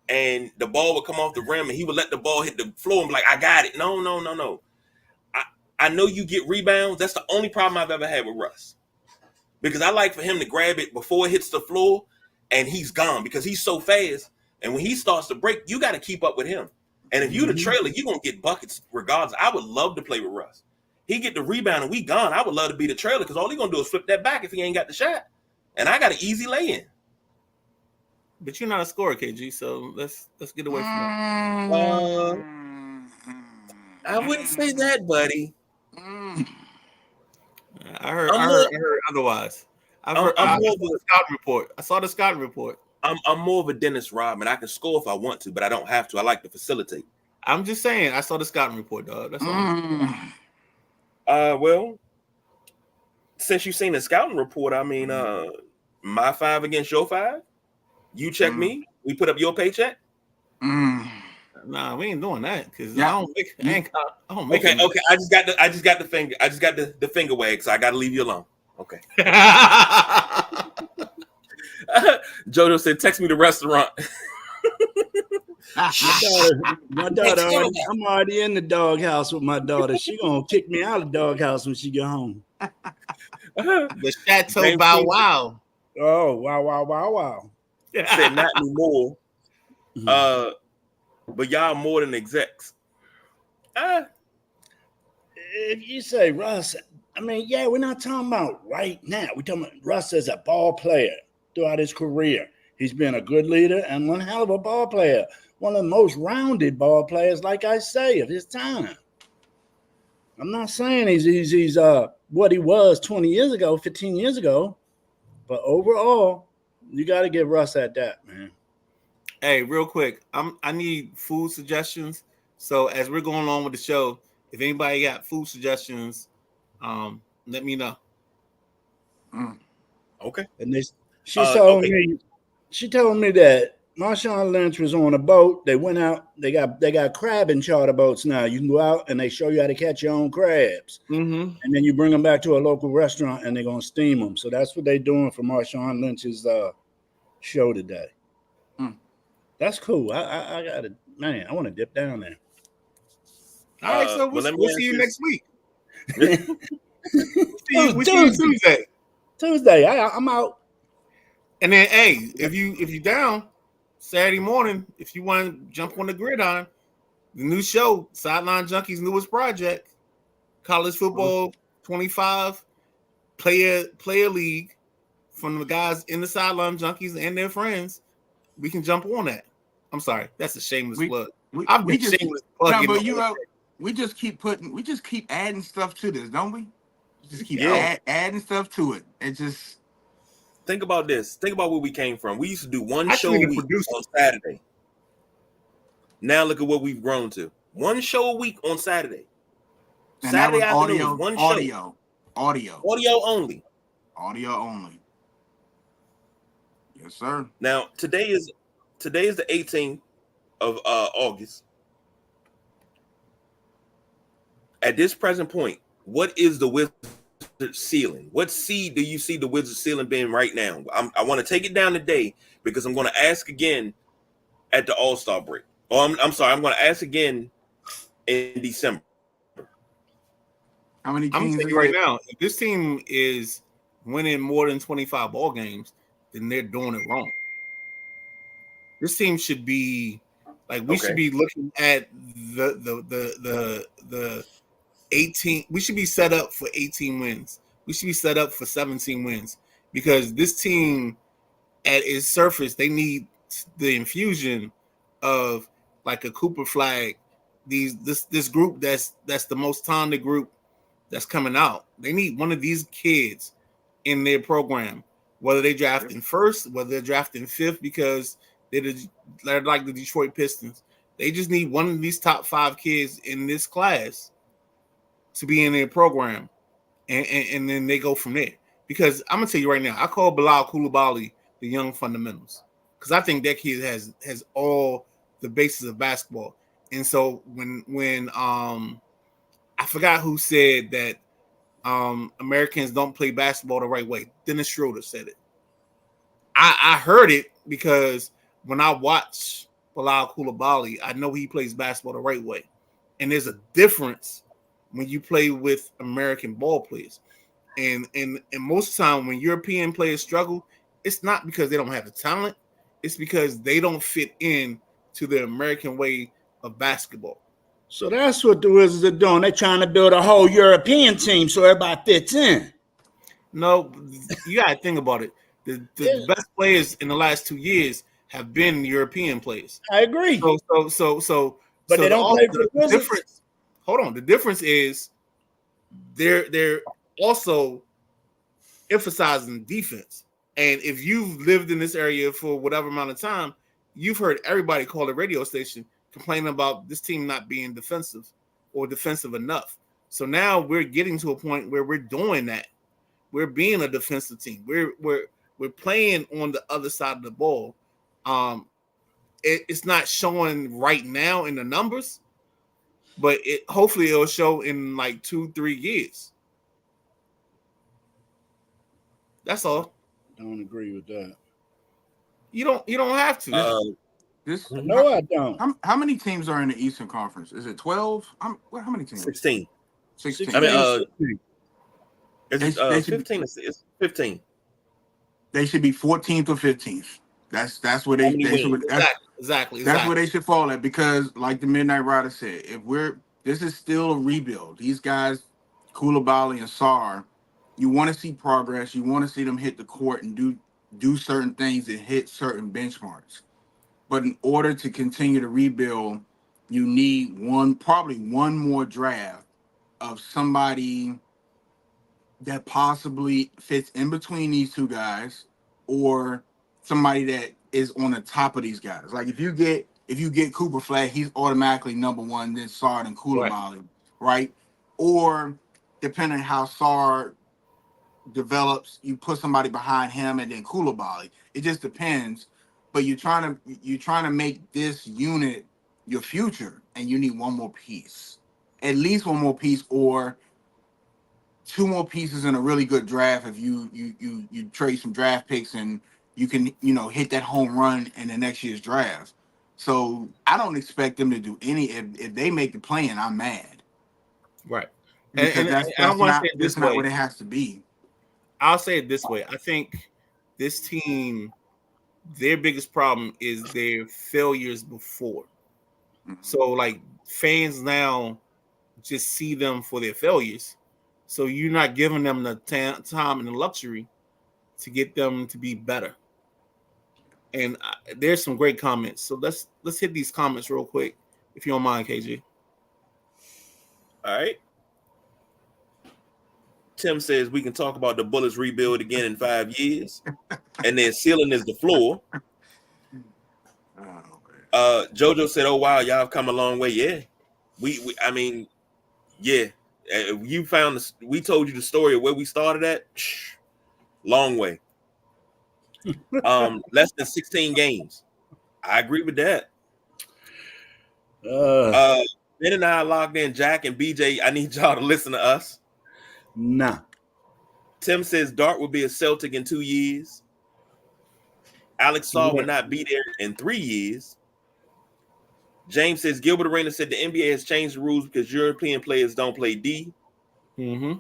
Speaker 2: and the ball would come off the rim and he would let the ball hit the floor and be like, I got it. No. I know you get rebounds. That's the only problem I've ever had with Russ. Because I like for him to grab it before it hits the floor and he's gone because he's so fast. And when he starts to break, you got to keep up with him. And if you're the trailer, you're going to get buckets regardless. I would love to play with Russ. He get the rebound and we gone. I would love to be the trailer because all he's going to do is flip that back if he ain't got the shot. And I got an easy lay-in.
Speaker 3: But you're not a scorer, KG. So let's get away from that.
Speaker 2: I wouldn't say that, buddy.
Speaker 3: I heard otherwise. I saw the scouting report. I saw the scouting report.
Speaker 2: I'm more of a Dennis Rodman. I can score if I want to, but I don't have to. I like to facilitate.
Speaker 3: I'm just saying. I saw the scouting report, dog. That's all.
Speaker 2: Well, since you've seen the scouting report, I mean, my 5 against your 5. You check me. We put up your paycheck.
Speaker 3: Nah, we ain't doing that because
Speaker 1: Yeah.
Speaker 3: I don't make.
Speaker 2: Okay. I just got the finger. I just got the finger wag, so I got to leave you alone. Okay. Jojo said, "Text me the restaurant."
Speaker 4: My daughter, I'm already in the doghouse with my daughter. She gonna kick me out of the doghouse when she get home.
Speaker 3: The Chateau
Speaker 2: James
Speaker 3: Bow
Speaker 2: King-
Speaker 3: Wow.
Speaker 4: Oh, wow.
Speaker 2: Said not anymore. But y'all more than execs.
Speaker 4: If you say Russ, I mean, yeah, we're not talking about right now. We're talking about Russ as a ball player throughout his career. He's been a good leader and one hell of a ball player. One of the most rounded ball players, like I say, of his time. I'm not saying he's what he was 20 years ago, 15 years ago, but overall, you got to give Russ at that, man.
Speaker 3: Hey, real quick, I need food suggestions. So as we're going along with the show, if anybody got food suggestions, let me know.
Speaker 2: Okay.
Speaker 4: And she told me that Marshawn Lynch was on a boat. They went out. They got crabbing charter boats now. You can go out and they show you how to catch your own crabs, and then you bring them back to a local restaurant and they're gonna steam them. So that's what they're doing for Marshawn Lynch's show today. That's cool. I got it, man. I want to dip down there.
Speaker 3: All right, so
Speaker 2: well, let me
Speaker 3: we'll
Speaker 2: ask
Speaker 3: see you
Speaker 2: you-
Speaker 3: next week. We see you Tuesday.
Speaker 4: Tuesday, I'm out.
Speaker 3: And then, hey, if you down Saturday morning, if you want to jump on the gridiron, the new show, Sideline Junkies' newest project, College Football 25 player league from the guys in the Sideline Junkies and their friends. We can jump on that. I'm sorry, that's a shameless plug. I've been shameless plugging.
Speaker 1: We just keep adding stuff to this, don't we? Just keep
Speaker 2: Yeah.
Speaker 1: adding stuff to it. It just
Speaker 2: Think about this. Think about where we came from. We used to do one
Speaker 3: I
Speaker 2: show
Speaker 3: should
Speaker 2: a
Speaker 3: be the
Speaker 2: week
Speaker 3: producer.
Speaker 2: on Saturday. Now look at what we've grown to. One show a week on Saturday.
Speaker 1: and
Speaker 2: Saturday
Speaker 1: that was
Speaker 2: afternoon, one show.
Speaker 1: audio
Speaker 2: Audio only.
Speaker 1: Yes, sir.
Speaker 2: Now today is the 18th of August. At this present point, what is the Wizards ceiling? What seed do you see the Wizards ceiling being right now? I want to take it down today because I'm going to ask again at the All-Star break. I'm sorry, I'm going to ask again in December.
Speaker 1: How many
Speaker 3: I'm
Speaker 1: teams
Speaker 3: telling you right now, if this team is winning more than 25 ball games, then they're doing it wrong. This team should be like we should be looking at the 18. We should be set up for 18 wins. We should be set up for 17 wins because this team at its surface, they need the infusion of like a Cooper Flag. This group that's the most talented group that's coming out. They need one of these kids in their program, whether they draft in first, whether they're drafting fifth, because they're like the Detroit Pistons. They just need one of these top 5 kids in this class to be in their program, and then they go from there. Because I'm gonna tell you right now, I call Bilal Coulibaly the young fundamentals because I think that kid has all the bases of basketball. And so when I forgot who said that Americans don't play basketball the right way. Dennis Schroeder said it. I heard it because when I watch Bilal Coulibaly, I know he plays basketball the right way. And there's a difference when you play with American ball players. And most of the time when European players struggle, it's not because they don't have the talent. It's because they don't fit in to the American way of basketball.
Speaker 4: So that's what the Wizards are doing. They're trying to build a whole European team so everybody fits in.
Speaker 3: No, you got to think about it. The best players in the last 2 years have been European players.
Speaker 4: I agree.
Speaker 3: So
Speaker 4: but they don't play for the Wizards.
Speaker 3: Difference. Hold on. The difference is they're also emphasizing defense. And if you've lived in this area for whatever amount of time, you've heard everybody call the radio station complaining about this team not being defensive or defensive enough. So now we're getting to a point where we're doing that. We're being a defensive team. We're playing on the other side of the ball. It's not showing right now in the numbers, but hopefully it'll show in like 2-3 years. That's all.
Speaker 4: Don't agree with that.
Speaker 3: You don't have to.
Speaker 4: No, I don't.
Speaker 1: How many teams are in the Eastern Conference? Is it 12? How many teams?
Speaker 2: 16.
Speaker 1: 16.
Speaker 2: I mean, it's
Speaker 1: They should
Speaker 2: 15. It's 15.
Speaker 1: They should be 14th or 15th. That's where they should.
Speaker 3: Exactly.
Speaker 1: That's where they should fall at because, like the Midnight Rider said, this is still a rebuild. These guys, Coulibaly and Sarr, you want to see progress. You want to see them hit the court and do certain things and hit certain benchmarks. But in order to continue to rebuild, you need probably one more draft of somebody that possibly fits in between these two guys, or somebody that is on the top of these guys. Like if you get Cooper Flag, he's automatically number one, then Sarr and Coulibaly, right? Or depending on how Sarr develops, you put somebody behind him and then Coulibaly. It just depends. But you're trying to make this unit your future, and you need one more piece, at least one more piece, or 2 more pieces in a really good draft. If you trade some draft picks and you can hit that home run in the next year's draft. So I don't expect them to do any. If they make the play-in, I'm mad.
Speaker 3: Right.
Speaker 1: Because that's not what it has to be.
Speaker 3: I'll say it this way. I think this team, their biggest problem is their failures before. So like fans now just see them for their failures. So you're not giving them the time and the luxury to get them to be better. And there's some great comments. So let's hit these comments real quick, if you don't mind, KG.
Speaker 2: All right. Tim says we can talk about the Bullets rebuild again in 5 years, and then ceiling is the floor. JoJo said, "Oh wow, y'all have come a long way." Yeah, we I mean, yeah. You found this. We told you the story of where we started at. Long way. Less than 16 games. I agree with that. Ben and I logged in. Jack and BJ, I need y'all to listen to us.
Speaker 4: Nah.
Speaker 2: Tim says Dart will be a Celtic in 2 years. Alex Saul will not be there in 3 years. James says Gilbert Arenas said the NBA has changed the rules because European players don't play D.
Speaker 3: Mm-hmm.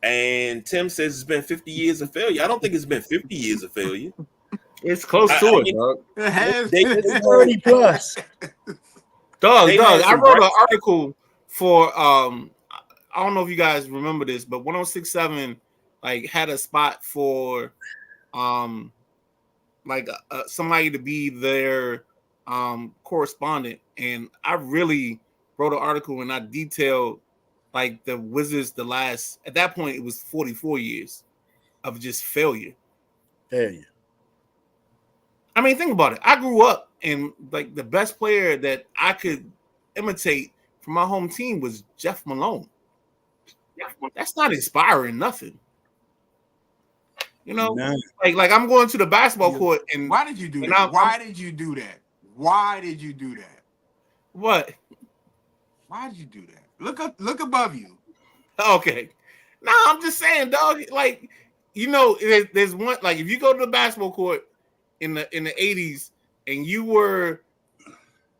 Speaker 2: And Tim says it's been 50 years of failure. I don't think it's been 50 years of failure.
Speaker 3: It's close to
Speaker 2: I
Speaker 3: it,
Speaker 2: mean,
Speaker 3: dog.
Speaker 1: It has.
Speaker 4: It's 30 plus.
Speaker 3: Dog,
Speaker 2: They
Speaker 3: I
Speaker 2: had some
Speaker 3: wrote an
Speaker 2: bright-
Speaker 3: article for I don't know if you guys remember this, but 1067 like had a spot for like somebody to be their correspondent, and I really wrote an article and I detailed like the Wizards the last at that point it was 44 years of just failure.
Speaker 4: Failure.
Speaker 3: I mean, think about it. I grew up and like the best player that I could imitate from my home team was Jeff Malone. That's not inspiring nothing. You know,
Speaker 4: Nah.
Speaker 3: like I'm going to the basketball court and
Speaker 1: Why did you do
Speaker 3: and
Speaker 1: that?
Speaker 3: I'm-
Speaker 1: Why did you do that? Why did you do that?
Speaker 3: what?
Speaker 1: Why did you do that? Look above you.
Speaker 3: Okay. No, I'm just saying, dog. Like, you know, there's one like if you go to the basketball court in the 80s and you were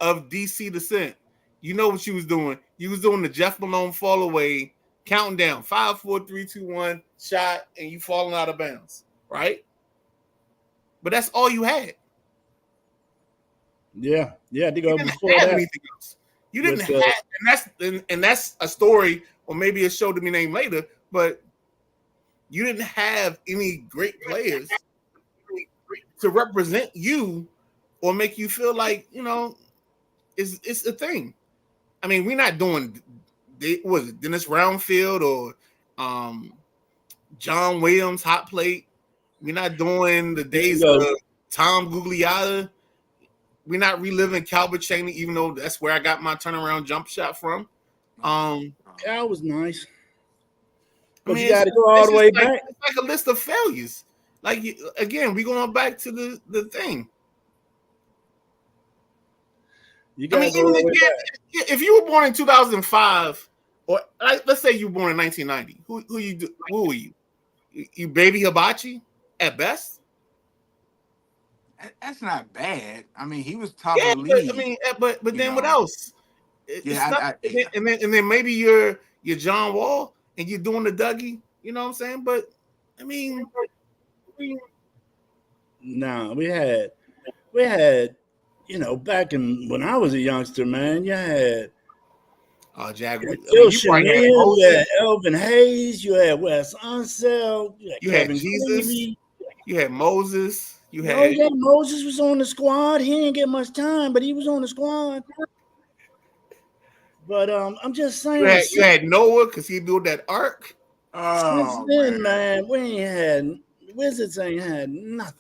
Speaker 3: of DC descent, you know what you was doing. You was doing the Jeff Malone fall away, counting down 5, 4, 3, 2, 1, shot, and you falling out of bounds, right? But that's all you had.
Speaker 4: Yeah. Yeah. They go
Speaker 3: You didn't
Speaker 4: before
Speaker 3: have
Speaker 4: that.
Speaker 3: anything else. You didn't
Speaker 4: With,
Speaker 3: have, and that's a story, or maybe a show to be named later. But you didn't have any great players to represent you or make you feel like you know it's a thing. I mean, we're not doing was it Dennis Roundfield or John Williams hot plate. We're not doing the days of Tom Gugliotta. We're not reliving Calbert Cheaney, even though that's where I got my turnaround jump shot from.
Speaker 4: That was nice. But
Speaker 3: I mean,
Speaker 4: you got to go all
Speaker 3: it's
Speaker 4: the way
Speaker 3: just like,
Speaker 4: back.
Speaker 3: It's like a list of failures. Like again, we're going back to the thing.
Speaker 4: You
Speaker 3: I
Speaker 4: got to
Speaker 3: mean,
Speaker 4: go all the
Speaker 3: even
Speaker 4: way
Speaker 3: again,
Speaker 4: back.
Speaker 3: if you were born in 2005, or let's say you were born in 1990, who were you? You baby hibachi at best?
Speaker 1: That's not bad. I mean, he was top
Speaker 3: Yeah,
Speaker 1: of the league.
Speaker 3: I mean, but then
Speaker 1: You
Speaker 3: what
Speaker 1: know.
Speaker 3: else?
Speaker 1: Yeah,
Speaker 3: And then maybe you're John Wall and you're doing the Dougie. You know what I'm saying? But I mean,
Speaker 4: No, we had, you know, back in when I was a youngster, man, you had
Speaker 3: Jack.
Speaker 4: Phil
Speaker 3: You probably had
Speaker 4: Chenier, you
Speaker 3: Moses.
Speaker 4: had Elvin Hayes, you had Wes Unseld,
Speaker 3: You had
Speaker 4: Kevin
Speaker 3: Jesus.
Speaker 4: Greavy.
Speaker 3: You had Moses. You
Speaker 4: No,
Speaker 3: had
Speaker 4: yeah, Moses was on the squad. He didn't get much time, but he was on the squad. But I'm just saying.
Speaker 3: you had Noah because he built that ark.
Speaker 1: Oh,
Speaker 4: Since then, man, we ain't had Wizards ain't had nothing.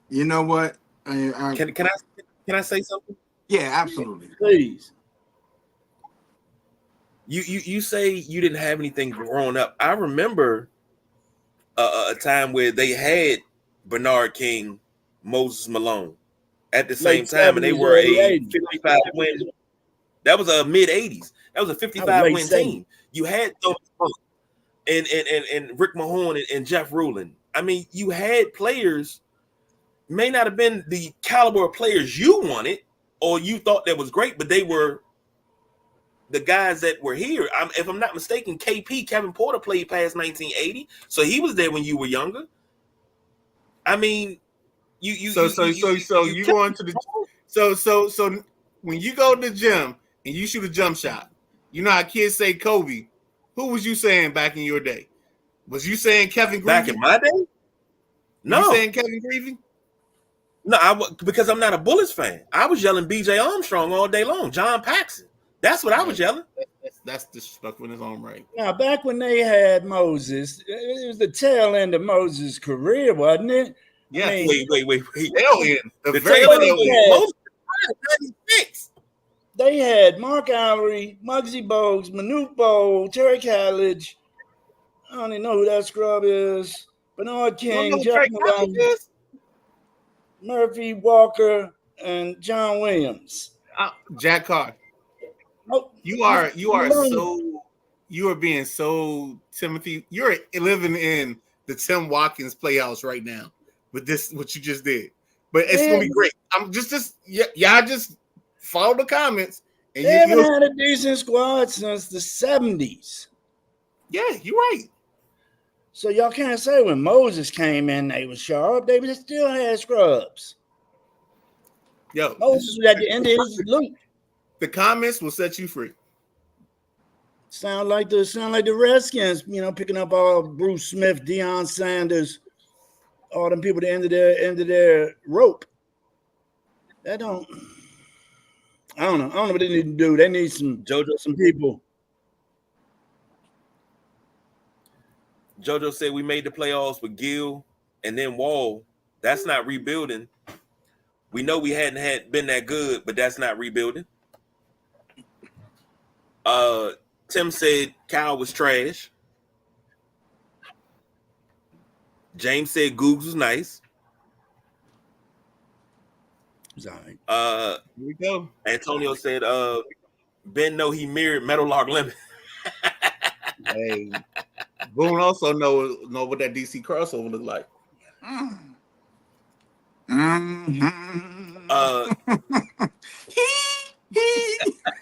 Speaker 1: You know what?
Speaker 2: Can I say something?
Speaker 1: Yeah, absolutely.
Speaker 4: Please.
Speaker 2: You say you didn't have anything growing up. I remember a time where they had Bernard King, Moses Malone at the same
Speaker 4: Late
Speaker 2: time, and they
Speaker 4: 70s,
Speaker 2: were
Speaker 4: early
Speaker 2: a
Speaker 4: 80s.
Speaker 2: 55 win. That was a mid 80s. That was a 55
Speaker 4: late
Speaker 2: win
Speaker 4: 70s.
Speaker 2: team. You had Tony Funk and Rick Mahorn and Jeff Rulin. I mean, you had players, may not have been the caliber of players you wanted or you thought that was great, but they were the guys that were here. If I'm not mistaken, Kevin Porter played past 1980, so he was there when you were younger. I mean, you go
Speaker 3: into the so when you go to the gym and you shoot a jump shot, you know how kids say Kobe. Who was you saying back in your day? Was you saying Kevin Greavy?
Speaker 2: back in my day? No,
Speaker 3: You saying Kevin Greavy?
Speaker 2: no, because I'm not a Bullets fan. I was yelling B.J. Armstrong all day long, John Paxson. That's what I was yelling.
Speaker 3: That's disrespectful in his own right.
Speaker 4: Now, back when they had Moses, it was the tail end of Moses' career, wasn't it?
Speaker 3: Yeah,
Speaker 4: I mean,
Speaker 2: Wait.
Speaker 3: tail end. The
Speaker 2: The
Speaker 3: very
Speaker 2: tail end
Speaker 3: tail
Speaker 2: was
Speaker 3: end.
Speaker 2: Moses 96.
Speaker 4: They had Mark Allery, Muggsy Bogues, Manute Bol, Terry Kallage. I don't even know who that scrub is. Bernard
Speaker 3: You don't
Speaker 4: King,
Speaker 3: know who
Speaker 4: Jeff
Speaker 3: Trey Kallage
Speaker 4: Malone,
Speaker 3: is?
Speaker 4: Murphy Walker, and John Williams.
Speaker 3: Jack Carr.
Speaker 4: Oh,
Speaker 3: You are
Speaker 4: Malone.
Speaker 3: you are being so Timothy. You're living in the Tim Watkins playhouse right now with this what you just did. But it's gonna be great. I'm y'all just follow the comments and
Speaker 4: They haven't had a decent squad since the 70s.
Speaker 3: Yeah, you're right.
Speaker 4: So y'all can't say when Moses came in they was sharp. They still had scrubs.
Speaker 3: Yo,
Speaker 4: Moses was at the end of his loop.
Speaker 3: the comments will set you free.
Speaker 4: Sound like the Redskins, picking up all Bruce Smith, Deion Sanders, all them people at the end of their rope. That don't. I don't know. I don't know what they need to do. They need some people.
Speaker 2: JoJo said we made the playoffs with Gill and then Wall. That's not rebuilding. We know we hadn't been that good, but that's not rebuilding. Tim said Kyle was trash. James said Googs was nice.
Speaker 4: Sorry.
Speaker 3: Here we go.
Speaker 2: Antonio said Ben know he mirrored Metal Lark Lemon.
Speaker 3: Hey, Boone also know what that DC crossover look like.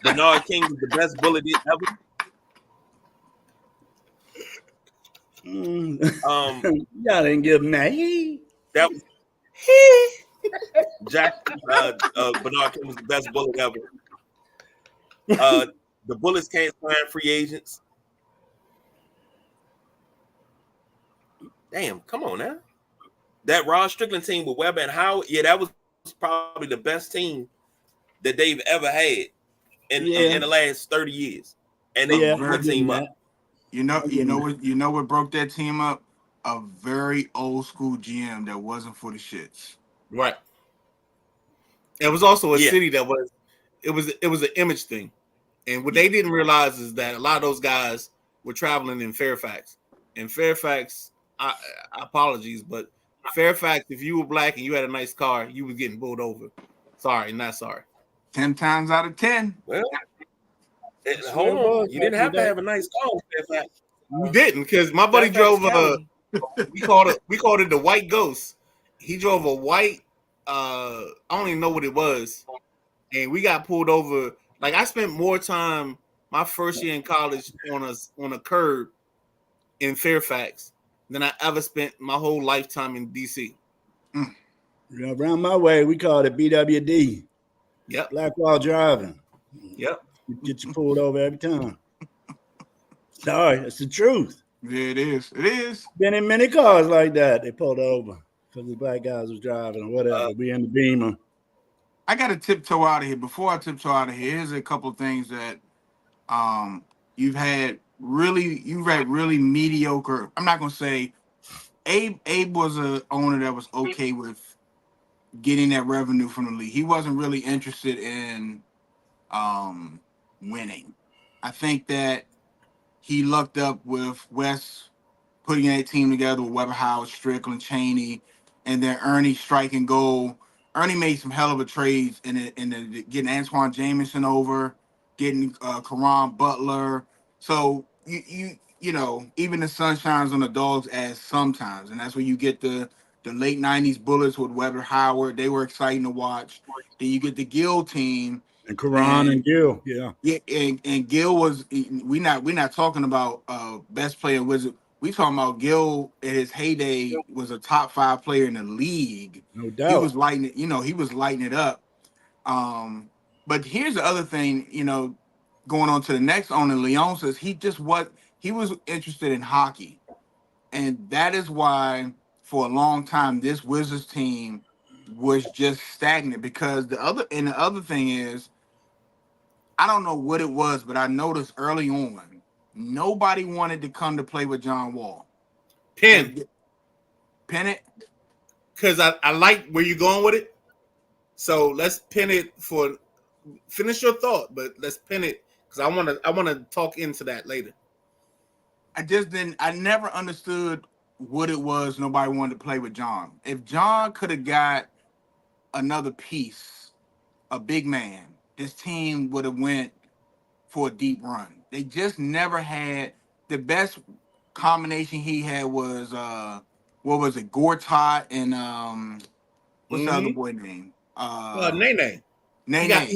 Speaker 2: Bernard King was the best bullet ever.
Speaker 4: Y'all didn't give him that.
Speaker 2: That was Jack. Bernard King was the best bullet ever. The Bullets can't sign free agents. Damn, come on now. That Rod Strickland team with Webber and Howard, that was probably the best team that they've ever had in the last 30 years. And they blew the team up.
Speaker 1: You know what broke that team up? A very old school GM that wasn't for the shits.
Speaker 3: Right. It was also a city that was an image thing. And what they didn't realize is that a lot of those guys were traveling in Fairfax. And Fairfax, apologies, but Fairfax, if you were black and you had a nice car, you were getting pulled over. Sorry, not sorry.
Speaker 1: 10 times out of 10.
Speaker 2: Well, hold on. You didn't have to have a nice car in Fairfax.
Speaker 3: You didn't, because my buddy drove we called it the White Ghost. He drove a white I don't even know what it was. And we got pulled over. Like, I spent more time my first year in college on a curb in Fairfax than I ever spent my whole lifetime in DC.
Speaker 4: Around my way, we called it BWD.
Speaker 3: Yep.
Speaker 4: Black Wall Driving.
Speaker 3: Yep.
Speaker 4: Get you pulled over every time. Sorry, it's the truth.
Speaker 1: Yeah, it is. It is.
Speaker 4: Been in many cars like that. They pulled over because the black guys was driving or whatever. We in the Beamer.
Speaker 1: I got to tiptoe out of here. Before I tiptoe out of here, here's a couple of things that you've had really mediocre. I'm not gonna say Abe was a owner that was okay with getting that revenue from the league. He wasn't really interested in winning. I think that he lucked up with Wes putting that team together with Weber, Howard, Strickland, Chaney, and then Ernie striking goal. Ernie made some hell of a trades in getting Antoine Jameson over, getting Karan Butler. So you know, even the sun shines on the dog's ass sometimes, and that's where you get the late '90s Bullets with Weber, Howard. They were exciting to watch. Then you get the Gill team
Speaker 4: and Karan and Gill,
Speaker 1: and Gill was. We're not talking about best player Wizard. We talking about Gill at his heyday was a top 5 player in the league.
Speaker 4: No doubt.
Speaker 1: He was lighting it, he was lighting it up. But here's the other thing, going on to the next owner, Leon says he was interested in hockey. And that is why for a long time this Wizards team was just stagnant, because the other thing is, I don't know what it was, but I noticed early on nobody wanted to come to play with John Wall. Pin it?
Speaker 3: Because I like where you're going with it. So let's pin it for finish your thought, but let's pin it because I want to talk into that later.
Speaker 1: I never understood what it was nobody wanted to play with John. If John could have got another piece, a big man, this team would have went for a deep run. They just never had the best combination. He had was what was it, Gortat and what's the other boy name?
Speaker 3: Nene.
Speaker 1: Nene.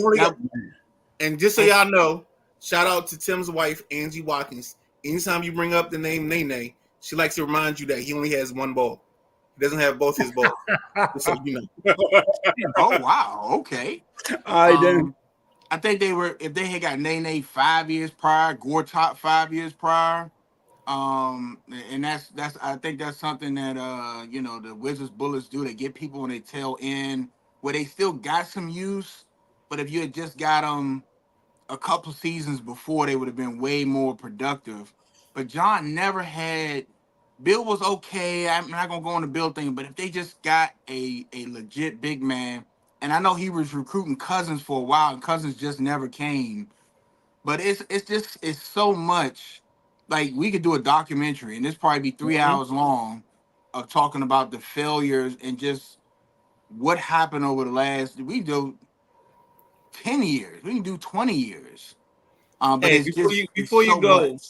Speaker 3: And just so y'all know, shout out to Tim's wife, Angie Watkins. anytime you bring up the name Nene, she likes to remind you that he only has one ball. He doesn't have both his balls. Just so you know.
Speaker 1: Oh wow, okay.
Speaker 4: All right, then.
Speaker 1: I think if they had got Nene 5 years prior, Gortat 5 years prior, and that's I think that's something that the Wizards Bullets do. They get people on their tail end where they still got some use, but if you had just got them a couple seasons before, they would have been way more productive. But John never had. Bill was okay. I'm not gonna go on the Bill thing, but if they just got a legit big man, and I know he was recruiting Cousins for a while, and Cousins just never came. But it's so much. Like we could do a documentary, and this probably be 3 hours long, of talking about the failures and just what happened over the last. We do 10 years. We can do 20 years. But
Speaker 3: Hey,
Speaker 1: it's
Speaker 3: before you
Speaker 1: so
Speaker 3: go,
Speaker 1: much.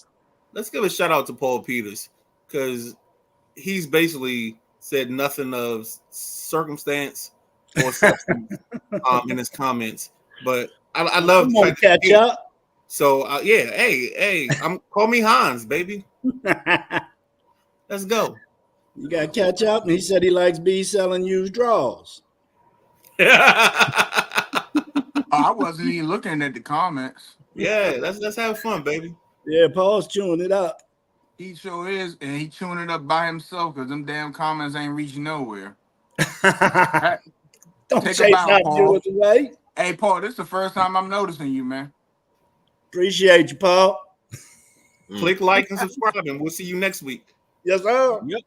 Speaker 3: let's give a shout out to Paul Peters because he's basically said nothing of circumstance or substance in his comments. But I love
Speaker 4: I'm
Speaker 3: the
Speaker 4: gonna
Speaker 3: fact that
Speaker 4: catch up.
Speaker 3: So yeah, hey, call me Hans, baby. Let's go.
Speaker 4: You got to catch up. And he said he likes B selling used draws.
Speaker 1: I wasn't even looking at the comments.
Speaker 3: Yeah, let's have fun, baby.
Speaker 4: Yeah, Paul's chewing it up.
Speaker 1: He sure is, and he chewing it up by himself because them damn comments ain't reaching nowhere.
Speaker 4: Don't
Speaker 1: Take a
Speaker 4: chase
Speaker 1: bow,
Speaker 4: out
Speaker 1: Paul.
Speaker 4: yours away.
Speaker 1: Hey, Paul, this is the first time I'm noticing you, man.
Speaker 4: Appreciate you, Paul.
Speaker 3: Click like and subscribe, and we'll see you next week.
Speaker 4: Yes, sir.
Speaker 1: Yep.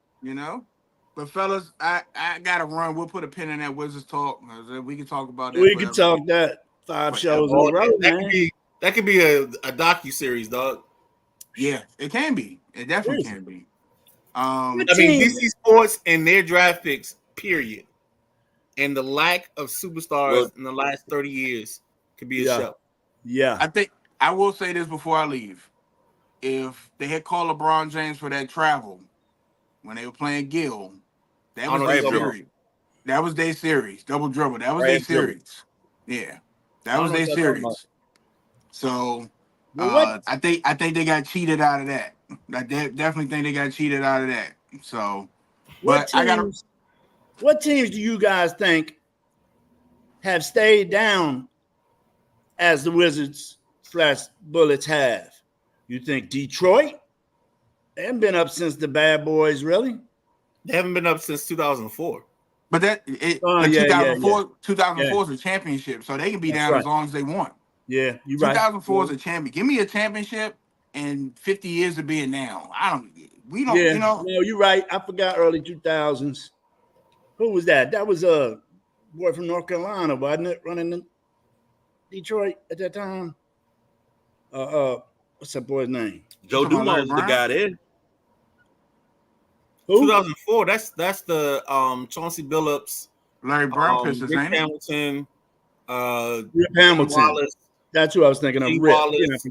Speaker 1: But fellas, I gotta run. We'll put a pin in that Wizards talk. We can talk about that.
Speaker 4: We can
Speaker 1: forever.
Speaker 4: talk that 5 shows in
Speaker 3: Oh,
Speaker 4: a row,
Speaker 3: that
Speaker 4: man.
Speaker 3: could be a docu-series, dog.
Speaker 1: Yeah, it can be. It definitely can be.
Speaker 3: I mean, DC Sports and their draft picks, period. And the lack of superstars in the last 30 years could be a show.
Speaker 4: Yeah.
Speaker 1: I think I will say this before I leave. If they had called LeBron James for that travel when they were playing Gill, that was their series. That was their series. Double dribble. That was their series. Yeah. That was their series. So I think they got cheated out of that. I definitely think they got cheated out of that. So what teams
Speaker 4: do you guys think have stayed down as the Wizards / Bullets have? You think Detroit? They haven't been up since the Bad Boys, really?
Speaker 3: They haven't been up since 2004.
Speaker 1: But 2004 is a championship, so they can be down as long as they want.
Speaker 4: Yeah, you're right.
Speaker 1: 2004 is a champion. Give me a championship and 50 years of being now. No,
Speaker 4: you're right. I forgot early 2000s. Who was that? That was a boy from North Carolina, wasn't it? Running in Detroit at that time. What's that boy's name?
Speaker 2: Joe Dumars the guy there.
Speaker 4: Who?
Speaker 3: 2004. That's the Chauncey Billups,
Speaker 1: Larry Brown Pistons,
Speaker 3: Rick
Speaker 1: ain't it?
Speaker 3: Hamilton,
Speaker 4: Rip Hamilton.
Speaker 3: Wallace,
Speaker 4: that's who I was thinking of. Rip
Speaker 3: Wallace,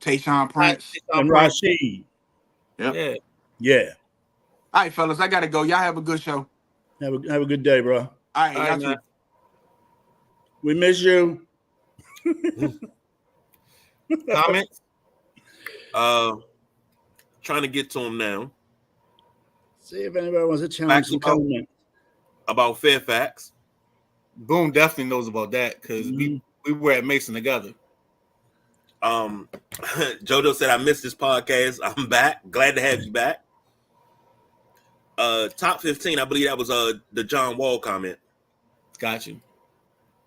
Speaker 1: Tayshaun Prince,
Speaker 4: and Rashid.
Speaker 1: Yep.
Speaker 4: Yeah.
Speaker 1: All right, fellas, I gotta go. Y'all have a good show.
Speaker 4: Have a good day, bro.
Speaker 1: All right, y'all too.
Speaker 4: We miss you.
Speaker 3: Comments?
Speaker 2: Trying to get to him now.
Speaker 4: See if anybody wants to challenge some comment
Speaker 2: about Fairfax.
Speaker 3: Boom definitely knows about that because we were at Mason together.
Speaker 2: Jojo said, I missed this podcast. I'm back. Glad to have you back. Top 15, I believe that was the John Wall comment.
Speaker 3: Got you.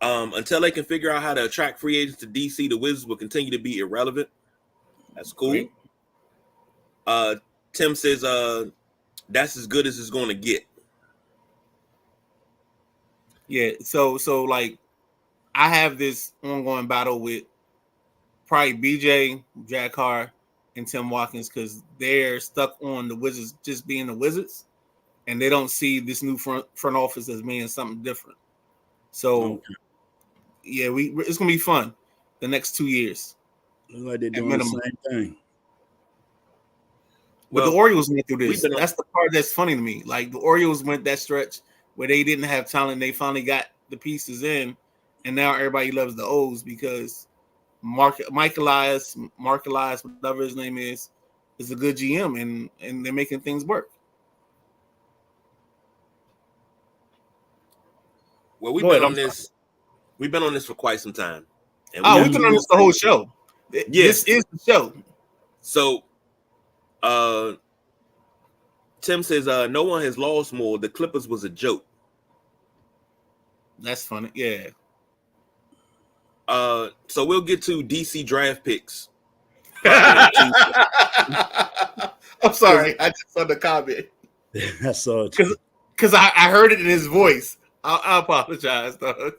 Speaker 2: Until they can figure out how to attract free agents to DC, the Wizards will continue to be irrelevant. That's cool. Right. Tim says that's as good as it's going to get.
Speaker 3: Yeah, so like I have this ongoing battle with probably BJ, Jack Carr, and Tim Watkins because they're stuck on the Wizards just being the Wizards, and they don't see this new front office as being something different. So, yeah, it's gonna be fun the next 2 years.
Speaker 4: Looks like they're doing the same thing.
Speaker 3: But the Orioles went through this. That's the part that's funny to me. Like the Orioles went that stretch where they didn't have talent. They finally got the pieces in, and now everybody loves the O's because Mark Elias, whatever his name is a good GM, and they're making things work.
Speaker 2: Well, we've
Speaker 3: Go
Speaker 2: been
Speaker 3: ahead,
Speaker 2: on
Speaker 3: I'm
Speaker 2: this. We've been on this for quite some time. And
Speaker 3: we've been on this the whole show. This is the show.
Speaker 2: So, Tim says, no one has lost more. The Clippers was a joke.
Speaker 3: That's funny. Yeah.
Speaker 2: So we'll get to DC draft picks.
Speaker 3: I'm sorry. I just saw the comment.
Speaker 4: I saw it.
Speaker 3: Because I heard it in his voice. I apologize, dog.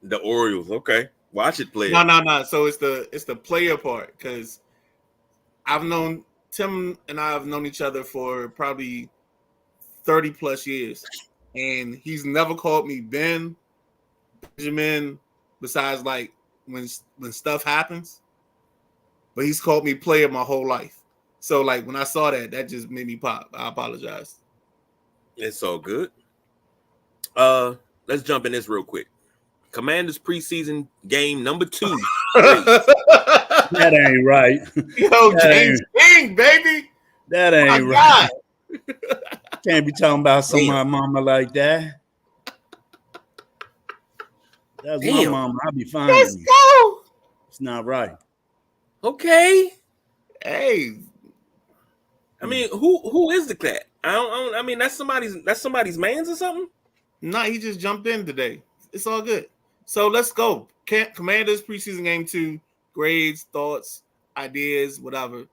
Speaker 2: The Orioles. Okay. Watch it play.
Speaker 3: No. So it's the player part, because I've known Tim and I have known each other for probably 30 plus years, and he's never called me Benjamin, besides like when stuff happens. But he's called me player my whole life. So like when I saw that just made me pop. I apologize.
Speaker 2: It's all good. Let's jump in this real quick. Commanders preseason game number 2.
Speaker 4: That ain't right.
Speaker 3: Yo, James King, baby.
Speaker 4: That ain't right. Can't be talking about my mama like that. That's my mama. I'll be fine.
Speaker 3: Let's go.
Speaker 4: It's not right.
Speaker 2: Okay.
Speaker 3: Hey.
Speaker 2: I mean, who is the cat? I mean, that's somebody's man's or something?
Speaker 3: Nah, he just jumped in today. It's all good. So let's go. Commanders preseason game 2. Grades, thoughts, ideas, whatever.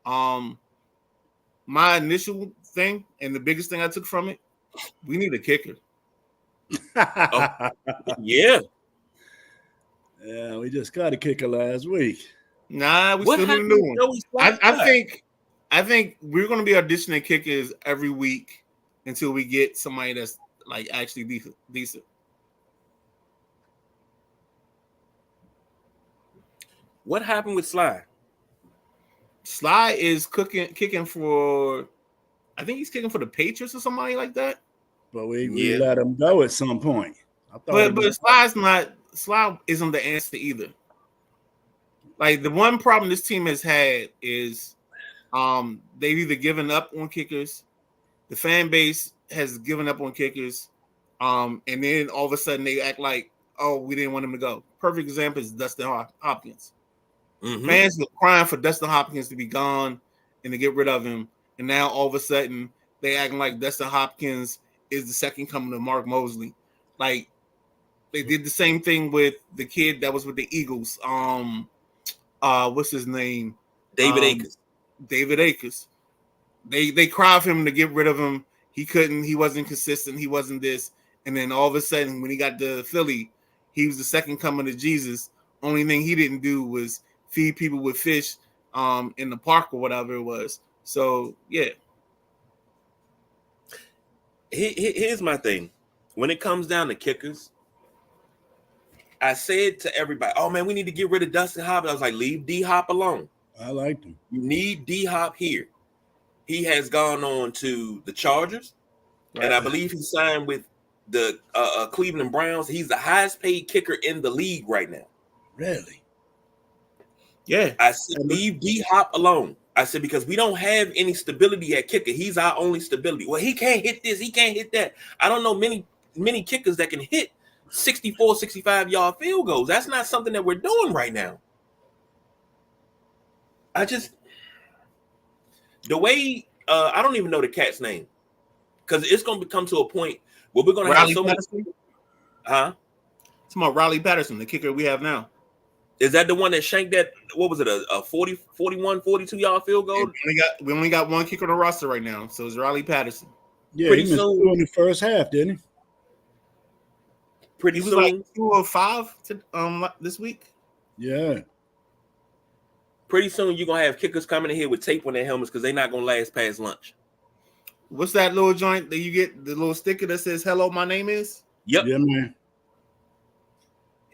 Speaker 3: My initial thing and the biggest thing I took from it, we need a kicker.
Speaker 2: Yeah.
Speaker 4: Yeah, we just got a kicker last week.
Speaker 3: Nah, we still need a new one. I think we're going to be auditioning kickers every week until we get somebody that's like actually decent.
Speaker 2: What happened with Sly?
Speaker 3: Sly is kicking for, I think he's kicking for the Patriots or somebody like that.
Speaker 4: But we let him go at some point.
Speaker 3: But Sly isn't the answer either. Like the one problem this team has had is they've either given up on kickers, the fan base has given up on kickers, and then all of a sudden they act like, oh, we didn't want him to go. Perfect example is Dustin Hopkins. Mm-hmm. Fans were crying for Dustin Hopkins to be gone and to get rid of him, and now all of a sudden they acting like Dustin Hopkins is the second coming of Mark Mosley. Like they did the same thing with the kid that was with the Eagles. What's his name?
Speaker 2: David Akers.
Speaker 3: David Akers. They cried for him to get rid of him. He couldn't. He wasn't consistent. He wasn't this. And then all of a sudden, when he got to Philly, he was the second coming of Jesus. Only thing he didn't do was feed people with fish in the park or whatever it was. So, yeah.
Speaker 2: Here's my thing. When it comes down to kickers, I said to everybody, oh, man, we need to get rid of Dustin Hopkins. I was like, leave D-Hop alone.
Speaker 4: I liked him.
Speaker 2: You need D-Hop here. He has gone on to the Chargers, right. And I believe he signed with the Cleveland Browns. He's the highest paid kicker in the league right now.
Speaker 4: Really?
Speaker 3: Yeah.
Speaker 2: I said, leave D-Hop alone. I said, because we don't have any stability at kicker. He's our only stability. Well, he can't hit this. He can't hit that. I don't know many kickers that can hit 64, 65-yard field goals. That's not something that we're doing right now. The way I don't even know the cat's name, because it's going to come to a point where we're going to have so many. Huh?
Speaker 3: It's about Riley Patterson, the kicker we have now.
Speaker 2: Is that the one that shanked that? What was it? A 40, 41, 42-yard field goal?
Speaker 3: We only got one kicker on the roster right now, so it's Riley Patterson.
Speaker 4: Yeah, pretty he soon in the first half, didn't he?
Speaker 3: Pretty soon, like 2 of 5 this week.
Speaker 4: Yeah.
Speaker 2: Pretty soon you're gonna have kickers coming in here with tape on their helmets because they're not gonna last past lunch.
Speaker 3: What's that little joint that you get? The little sticker that says "Hello, my name is."
Speaker 2: Yep.
Speaker 4: Yeah, man.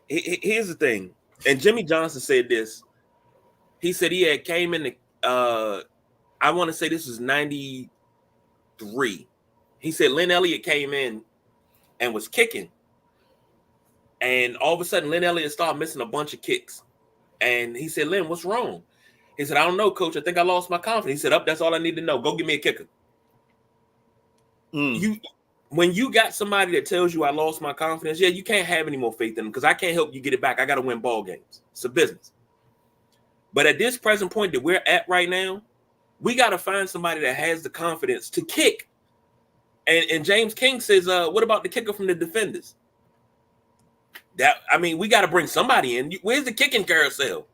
Speaker 2: Here's the thing, and Jimmy Johnson said this. He said he had came in the. I want to say this was 93. He said Lynn Elliott came in and was kicking, and all of a sudden Lynn Elliott started missing a bunch of kicks. And he said, Lynn, what's wrong? He said, I don't know, coach. I think I lost my confidence. He said, that's all I need to know. Go get me a kicker. When you got somebody that tells you I lost my confidence, you can't have any more faith in them because I can't help you get it back. I got to win ball games. It's a business. But at this present point that we're at right now, we got to find somebody that has the confidence to kick. And James King says, what about the kicker from the Defenders? We got to bring somebody in. Where's the kicking carousel?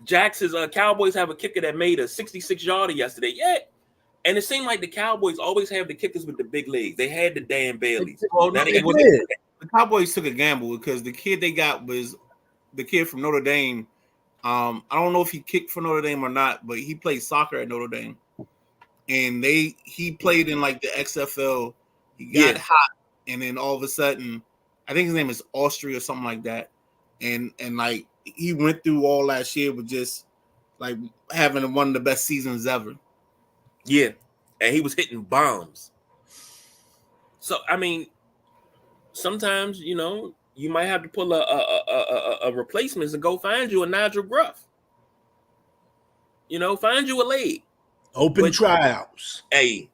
Speaker 2: Jack says, Cowboys have a kicker that made a 66-yarder yesterday. Yeah. And it seemed like the Cowboys always have the kickers with the big legs. They had the Dan Baileys.
Speaker 3: Well,
Speaker 2: Now
Speaker 3: the Cowboys took a gamble because the kid they got was the kid from Notre Dame. I don't know if he kicked for Notre Dame or not, but he played soccer at Notre Dame. And he played in like the XFL. He got hot, and then all of a sudden, I think his name is Austria or something like that. And like he went through all last year with just like having one of the best seasons ever.
Speaker 2: Yeah, and he was hitting bombs. So sometimes you might have to pull a replacement and go find you a Nigel Gruff. Find you a leg.
Speaker 4: Open tryouts.
Speaker 2: Hey,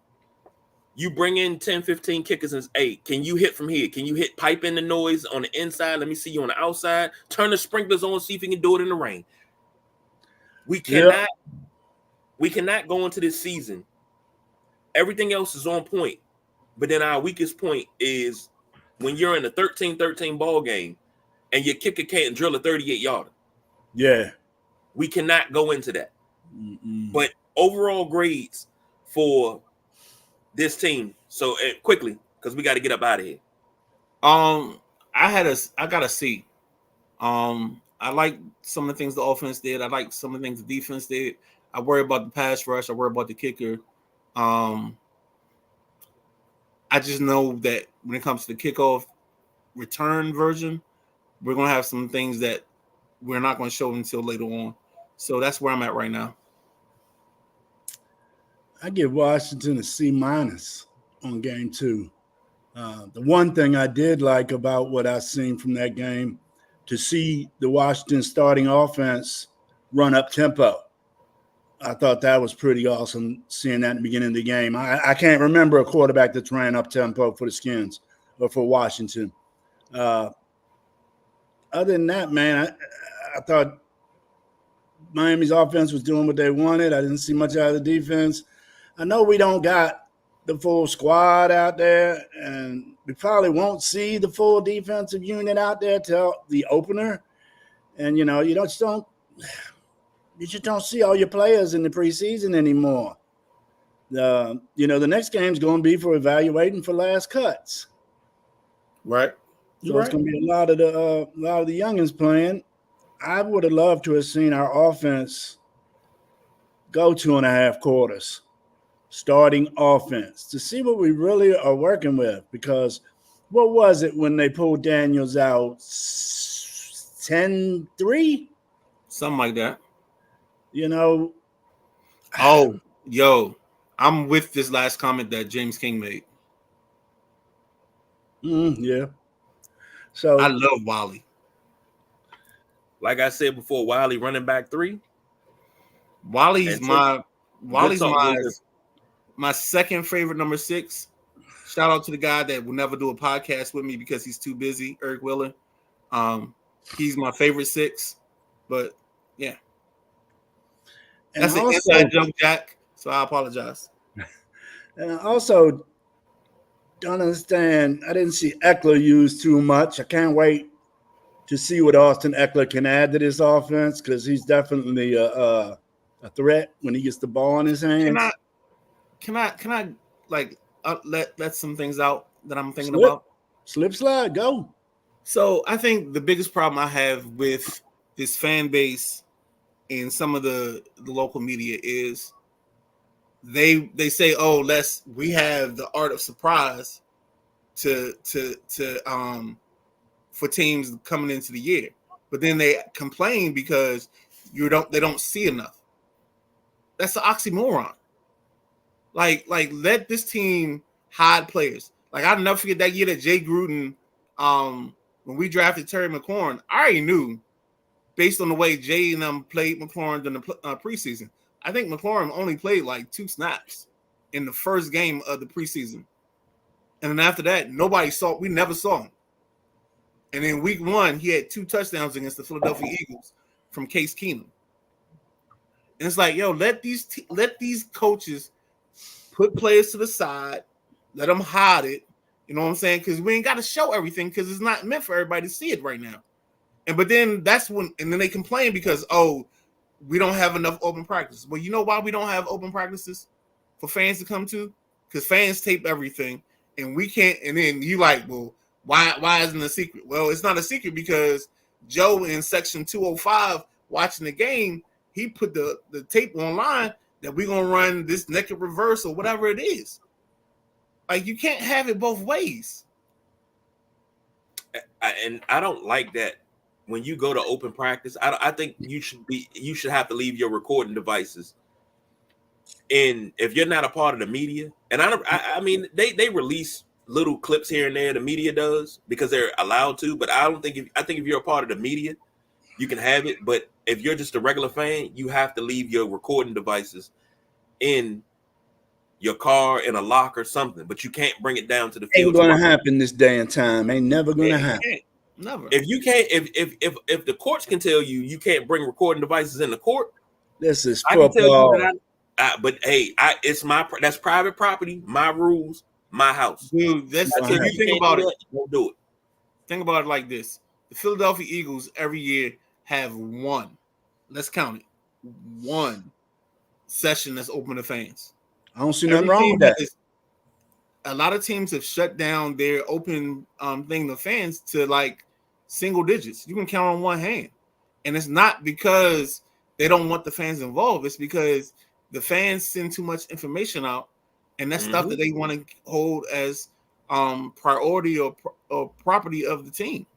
Speaker 2: you bring in 10, 15 kickers and hey, can you hit from here? Can you hit pipe in the noise on the inside? Let me see you on the outside. Turn the sprinklers on, see if you can do it in the rain. We cannot go into this season. Everything else is on point. But then our weakest point is when you're in a 13-13 ball game and your kicker can't drill a 38-yarder.
Speaker 4: Yeah.
Speaker 2: We cannot go into that.
Speaker 4: Mm-mm.
Speaker 2: But overall grades for this team. So quickly, because we got to get up out of here.
Speaker 3: I got a C. I like some of the things the offense did. I like some of the things the defense did. I worry about the pass rush. I worry about the kicker. I just know that when it comes to the kickoff return version, we're going to have some things that we're not going to show until later on. So that's where I'm at right now.
Speaker 4: I give Washington a C- on game 2. The one thing I did like about what I seen from that game, to see the Washington starting offense run up tempo. I thought that was pretty awesome seeing that in the beginning of the game. I can't remember a quarterback that's ran up tempo for the Skins or for Washington. Other than that, man, I thought Miami's offense was doing what they wanted. I didn't see much out of the defense. I know we don't got the full squad out there, and we probably won't see the full defensive unit out there till the opener. And, you just don't see all your players in the preseason anymore. The next game's going to be for evaluating for last cuts.
Speaker 3: Right.
Speaker 4: So it's going to be a lot of the youngins playing. I would have loved to have seen our offense go 2.5 quarters, starting offense, to see what we really are working with. Because what was it when they pulled Daniels out? 10-3?
Speaker 3: Something like that.
Speaker 4: Oh,
Speaker 3: yo, I'm with this last comment that James King made.
Speaker 4: Yeah. So
Speaker 3: I love Wally.
Speaker 2: Like I said before, Wiley running back 3.
Speaker 3: Wally's my second favorite number 6. Shout out to the guy that will never do a podcast with me because he's too busy, Eric Willer. He's my favorite 6, but yeah. That's an inside joke, Jack. So I apologize.
Speaker 4: And I also don't understand. I didn't see Eckler used too much. I can't wait to see what Austin Eckler can add to this offense because he's definitely a threat when he gets the ball in his hands.
Speaker 3: Can I like let some things out that I'm thinking about?
Speaker 4: Slide, go.
Speaker 3: So I think the biggest problem I have with this fan base and some of the local media is they say, oh, we have the art of surprise to for teams coming into the year, but then they complain because they don't see enough. That's an oxymoron. Like let this team hide players. Like I'll never forget that year that Jay Gruden, when we drafted Terry McLaurin, I already knew based on the way Jay and them played McLaurin during the preseason. I think McLaurin only played like 2 snaps in the first game of the preseason. And then after that, we never saw him. And in week 1, he had 2 touchdowns against the Philadelphia Eagles from Case Keenum. And it's like, yo, let these coaches put players to the side, let them hide it. You know what I'm saying? Because we ain't got to show everything because it's not meant for everybody to see it right now. But then then they complain because, we don't have enough open practice. Well, you know why we don't have open practices for fans to come to? Because fans tape everything and we can't. And then you like, well, why isn't it a secret? Well, it's not a secret because Joe in section 205 watching the game, he put the tape online that we're going to run this naked reverse or whatever it is. Like, you can't have it both ways.
Speaker 2: And I don't like that. When you go to open practice, I think you should have to leave your recording devices. And if you're not a part of the media, and I mean they release little clips here and there, the media does because they're allowed to, but I think if you're a part of the media, you can have it. But if you're just a regular fan, you have to leave your recording devices in your car, in a locker, something. But you can't bring it down to the field.
Speaker 4: Ain't gonna happen this day and time. Ain't never gonna happen.
Speaker 3: Never.
Speaker 2: If you can't, if the courts can tell you can't bring recording devices in the court,
Speaker 4: this is
Speaker 2: I can tell
Speaker 4: football.
Speaker 2: you that but hey, that's private property, my rules, my house.
Speaker 3: Dude, if you think about it,
Speaker 2: don't do it.
Speaker 3: Think about it like this: the Philadelphia Eagles every year have one. Let's count it: 1 session that's open to fans.
Speaker 4: I don't see nothing wrong with that.
Speaker 3: A lot of teams have shut down their open thing to fans to like single digits. You can count on one hand. And it's not because they don't want the fans involved. It's because the fans send too much information out, and that's stuff that they want to hold as priority or property of the team.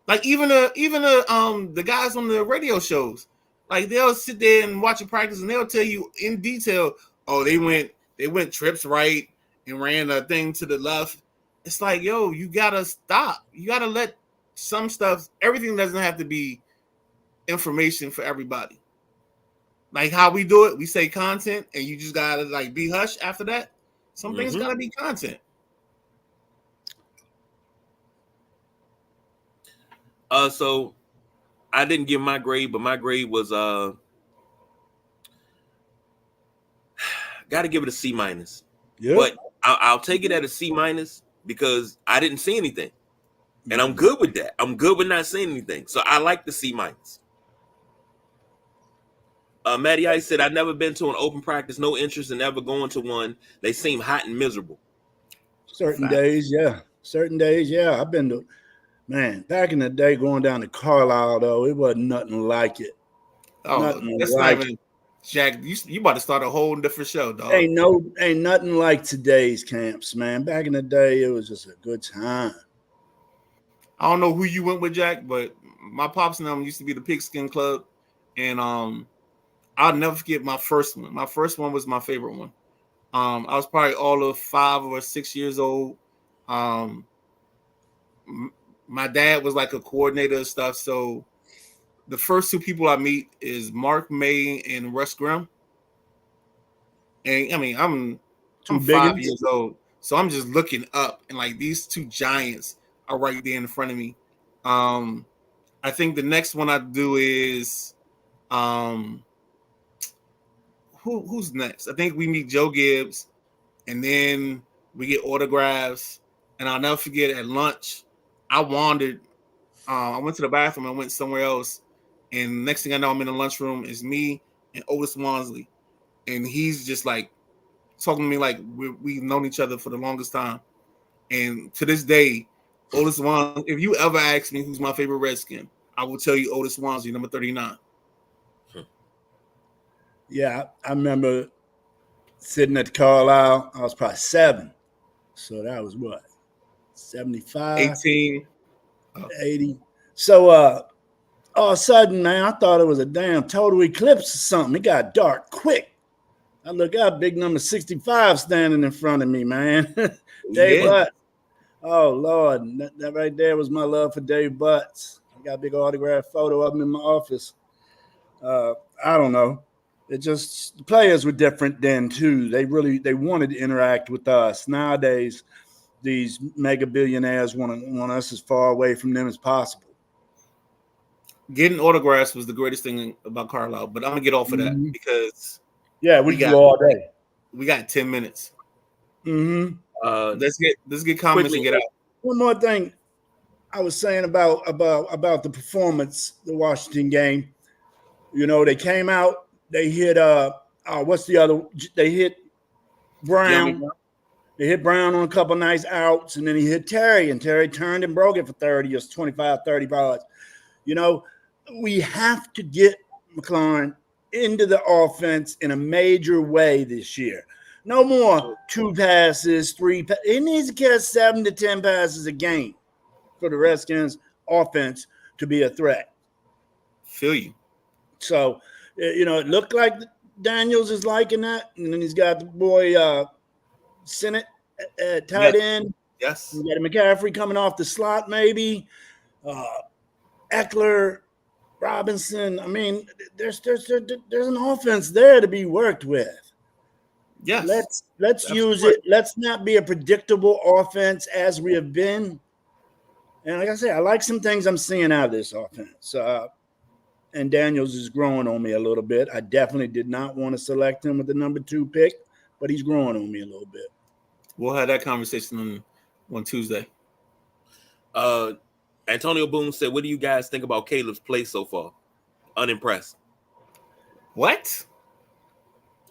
Speaker 3: Like even the guys on the radio shows, like they'll sit there and watch a practice and they'll tell you in detail, they went trips right and ran a thing to the left. It's like, yo, you gotta stop. You gotta let some stuff, everything doesn't have to be information for everybody. Like how we do it, we say content and you just gotta like be hush after that. Some things gotta be content.
Speaker 2: So I didn't give my grade, but my grade was got to give it a C-.
Speaker 4: Yeah.
Speaker 2: But I'll take it at a C- because I didn't see anything, and I'm good with that. I'm good with not seeing anything, so I like the C-. Matty Ice said, "I've never been to an open practice. No interest in ever going to one. They seem hot and miserable."
Speaker 4: Certain days, yeah. I've been to, man, back in the day going down to Carlisle, though, it wasn't nothing like it.
Speaker 3: That's like not even, Jack, you about to start a whole different show, dog.
Speaker 4: Ain't nothing like today's camps, man. Back in the day, it was just a good time.
Speaker 3: I don't know who you went with, Jack, but my pops and them used to be the Pigskin Club, and I'll never forget my first one. My first one was my favorite one. I was probably all of 5 or 6 years old. My dad was like a coordinator of stuff, so the first 2 people I meet is Mark May and Russ Grimm. And I mean, I'm 5 years old, so I'm just looking up, and like these 2 giants are right there in front of me. I think the next one I do is who's next? I think we meet Joe Gibbs, and then we get autographs. And I'll never forget at lunch, I wandered. I went to the bathroom. I went somewhere else, and next thing I know, I'm in the lunchroom. Is me and Otis Wansley, and he's just like talking to me like we've known each other for the longest time. And to this day, Otis Wansley. If you ever ask me who's my favorite Redskin, I will tell you Otis Wansley, number 39.
Speaker 4: Yeah, I remember sitting at the Carlisle. I was probably 7, so that was what, 75,
Speaker 3: 18,
Speaker 4: 80. So all of a sudden, man, I thought it was a damn total eclipse or something. It got dark quick. I look out, big number 65 standing in front of me, man. Dave Butts. Oh, Lord. That right there was my love for Dave Butts. got a big autograph photo of him in my office. I don't know. It just the players were different then too. They wanted to interact with us. Nowadays, these mega billionaires want us as far away from them as possible.
Speaker 3: Getting autographs was the greatest thing about Carlisle, but I'm gonna get off of that because
Speaker 4: we got all day.
Speaker 3: We got 10 minutes.
Speaker 4: Mm-hmm.
Speaker 3: Let's get comments
Speaker 2: quickly,
Speaker 3: and get out.
Speaker 4: One more thing I was saying about the performance, the Washington game. You know, they came out, they hit what's the other? They hit Brown. They hit Brown on a couple nice outs, and then he hit Terry, and Terry turned and broke it for 30 or 25, 30 yards. You know, we have to get McLaurin into the offense in a major way this year. No more 2 passes, 3 He needs to catch 7 to 10 passes a game for the Redskins offense to be a threat.
Speaker 3: Feel you.
Speaker 4: So, you know, it looked like Daniels is liking that. And then he's got the boy Sennett at tight end.
Speaker 3: Yes.
Speaker 4: We got McCaffrey coming off the slot, maybe. Eckler, Robinson. I mean, there's an offense there to be worked with.
Speaker 3: Yes.
Speaker 4: Let's use it. Let's not be a predictable offense as we have been. And like I said, I like some things I'm seeing out of this offense. And Daniels is growing on me a little bit. I definitely did not want to select him with the number 2 pick, but he's growing on me a little bit.
Speaker 3: We'll have that conversation on Tuesday.
Speaker 2: Antonio Boone said, "What do you guys think about Caleb's play so far?" Unimpressed.
Speaker 3: What?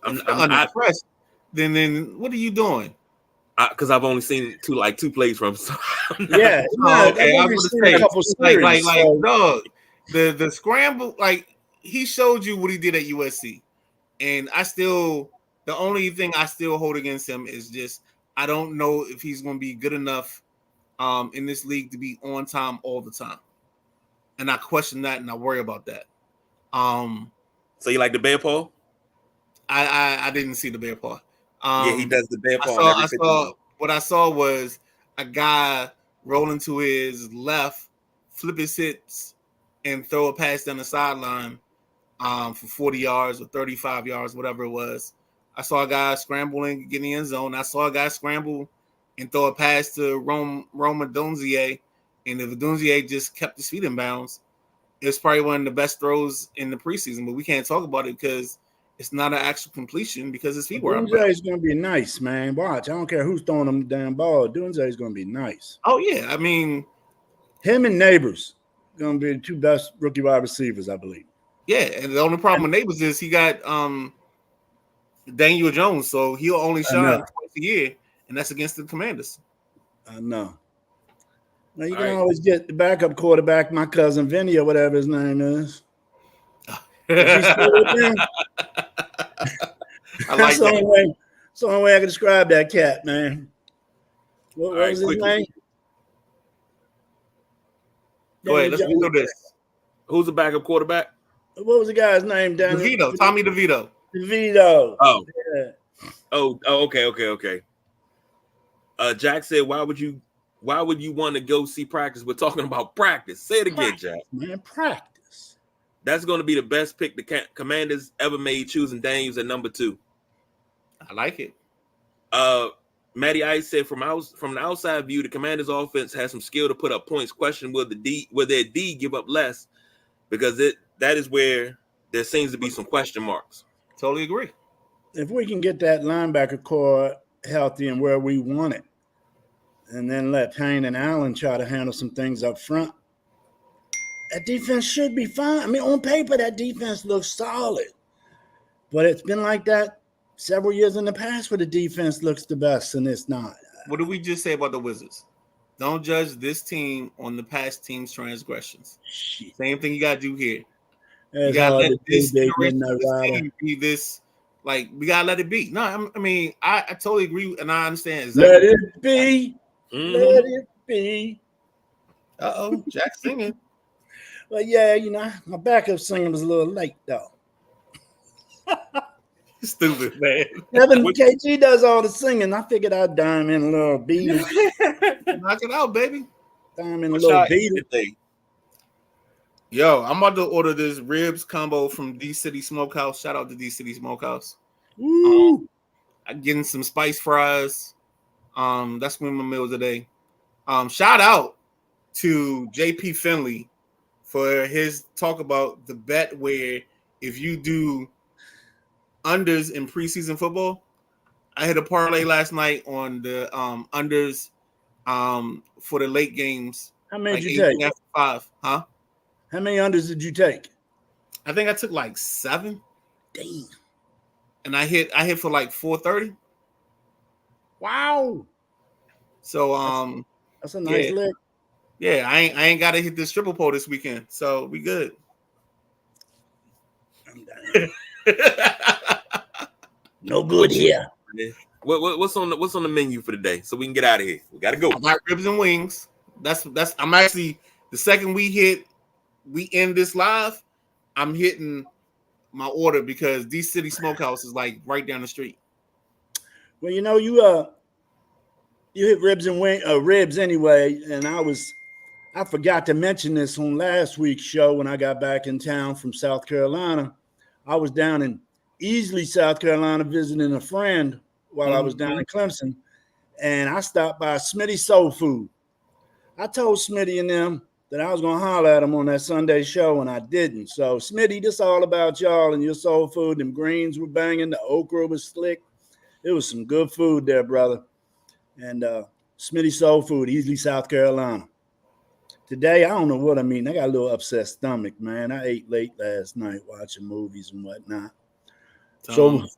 Speaker 2: I'm
Speaker 3: unimpressed. Then what are you doing?
Speaker 2: Because I've only seen 2 plays from him. So
Speaker 4: yeah.
Speaker 3: Okay.
Speaker 4: I've seen a couple series.
Speaker 3: Like dog. The scramble, like he showed you what he did at USC, and the only thing I still hold against him is just I don't know if he's going to be good enough in this league to be on time all the time, and I question that and I worry about that.
Speaker 2: So you like the bear paw?
Speaker 3: I didn't see the bear paw.
Speaker 2: Yeah, he does the bear paw.
Speaker 3: What I saw was a guy rolling to his left, flip his hips, and throw a pass down the sideline for 40 yards or 35 yards, whatever it was. I saw a guy scrambling, get in the end zone. I saw a guy scramble and throw a pass to Roma Donzier, and if Donzier just kept his feet in bounds, it's probably one of the best throws in the preseason. But we can't talk about it because it's not an actual completion because his feet were up.
Speaker 4: Donzier is going to be nice, man. Watch. I don't care who's throwing him the damn ball. Donzier is going to be nice.
Speaker 3: Oh, yeah. I mean,
Speaker 4: him and Neighbors going to be the 2 best rookie wide receivers, I believe.
Speaker 3: Yeah, and the only problem with Neighbors is he got Daniel Jones, so he'll only shine twice a year, and that's against the Commanders.
Speaker 4: I know. Now you can always get the backup quarterback, my cousin Vinny or whatever his name is.
Speaker 3: I like that.
Speaker 4: That's the only way I can describe that cat, man. What was his name?
Speaker 3: Go ahead, let's do this.
Speaker 2: Who's the backup quarterback?
Speaker 4: What was the guy's name?
Speaker 3: DeVito, Tommy DeVito.
Speaker 4: DeVito.
Speaker 2: Oh.
Speaker 4: Yeah.
Speaker 2: Oh, okay. Jack said, why would you want to go see practice? We're talking about practice. Say it again, Jack.
Speaker 4: Man, practice.
Speaker 2: That's going to be the best pick the Commanders ever made, choosing Daniels at number 2.
Speaker 3: I like it.
Speaker 2: Matty Ice said, from the outside view, the Commanders offense has some skill to put up points. Question, will their D give up less? Because that is where there seems to be some question marks.
Speaker 3: Totally agree.
Speaker 4: If we can get that linebacker core healthy and where we want it, and then let Payne and Allen try to handle some things up front, that defense should be fine. I mean, on paper, that defense looks solid. But it's been like that several years in the past where the defense looks the best, and it's not.
Speaker 3: What did we just say about the Wizards? Don't judge this team on the past team's transgressions.
Speaker 4: Shit.
Speaker 3: Same thing you got to do here.
Speaker 4: You
Speaker 3: gotta let this team be this. Like, we gotta let it be. No, I mean, I totally agree, and I understand exactly.
Speaker 4: Let it be.
Speaker 2: Mm-hmm.
Speaker 4: Let it be.
Speaker 3: Jack singing.
Speaker 4: But yeah, you know, my backup singer was a little late though.
Speaker 3: Stupid, man.
Speaker 4: Evan KG does all the singing. I figured I'd dime in a little beat.
Speaker 3: Knock it out, baby.
Speaker 4: Dime in a little beat.
Speaker 3: Yo, I'm about to order this ribs combo from D City Smokehouse. Shout out to D City Smokehouse.
Speaker 4: Woo!
Speaker 3: I'm getting some spice fries. That's one of my meals today. Shout out to JP Finley for his talk about the bet where if you do unders in preseason football. I hit a parlay last night on the unders for the late games.
Speaker 4: How many
Speaker 3: Like
Speaker 4: did you take?
Speaker 3: after 5, huh?
Speaker 4: How many unders did you take?
Speaker 3: I think I took like 7.
Speaker 4: Damn.
Speaker 3: And I hit for like 430.
Speaker 4: Wow.
Speaker 3: So
Speaker 4: That's a nice lick.
Speaker 3: Yeah, I ain't gotta hit this triple pole this weekend. So we good.
Speaker 4: No good here.
Speaker 2: What's on the menu for today? So we can get out of here. We gotta go.
Speaker 3: I got ribs and wings. That's I'm actually the second we end this live, I'm hitting my order because D City Smokehouse is like right down the street.
Speaker 4: Well, you know, you hit ribs anyway, and I forgot to mention this on last week's show when I got back in town from South Carolina. I was down in Easley, South Carolina, visiting a friend while I was down in Clemson, and I stopped by Smitty Soul Food. I told Smitty and them that I was going to holler at them on that Sunday show, and I didn't. So, Smitty, this all about y'all and your soul food. Them greens were banging. The okra was slick. It was some good food there, brother. And Smitty Soul Food, Easley, South Carolina. Today, I don't know what I mean. I got a little upset stomach, man. I ate late last night watching movies and whatnot.
Speaker 3: Tums.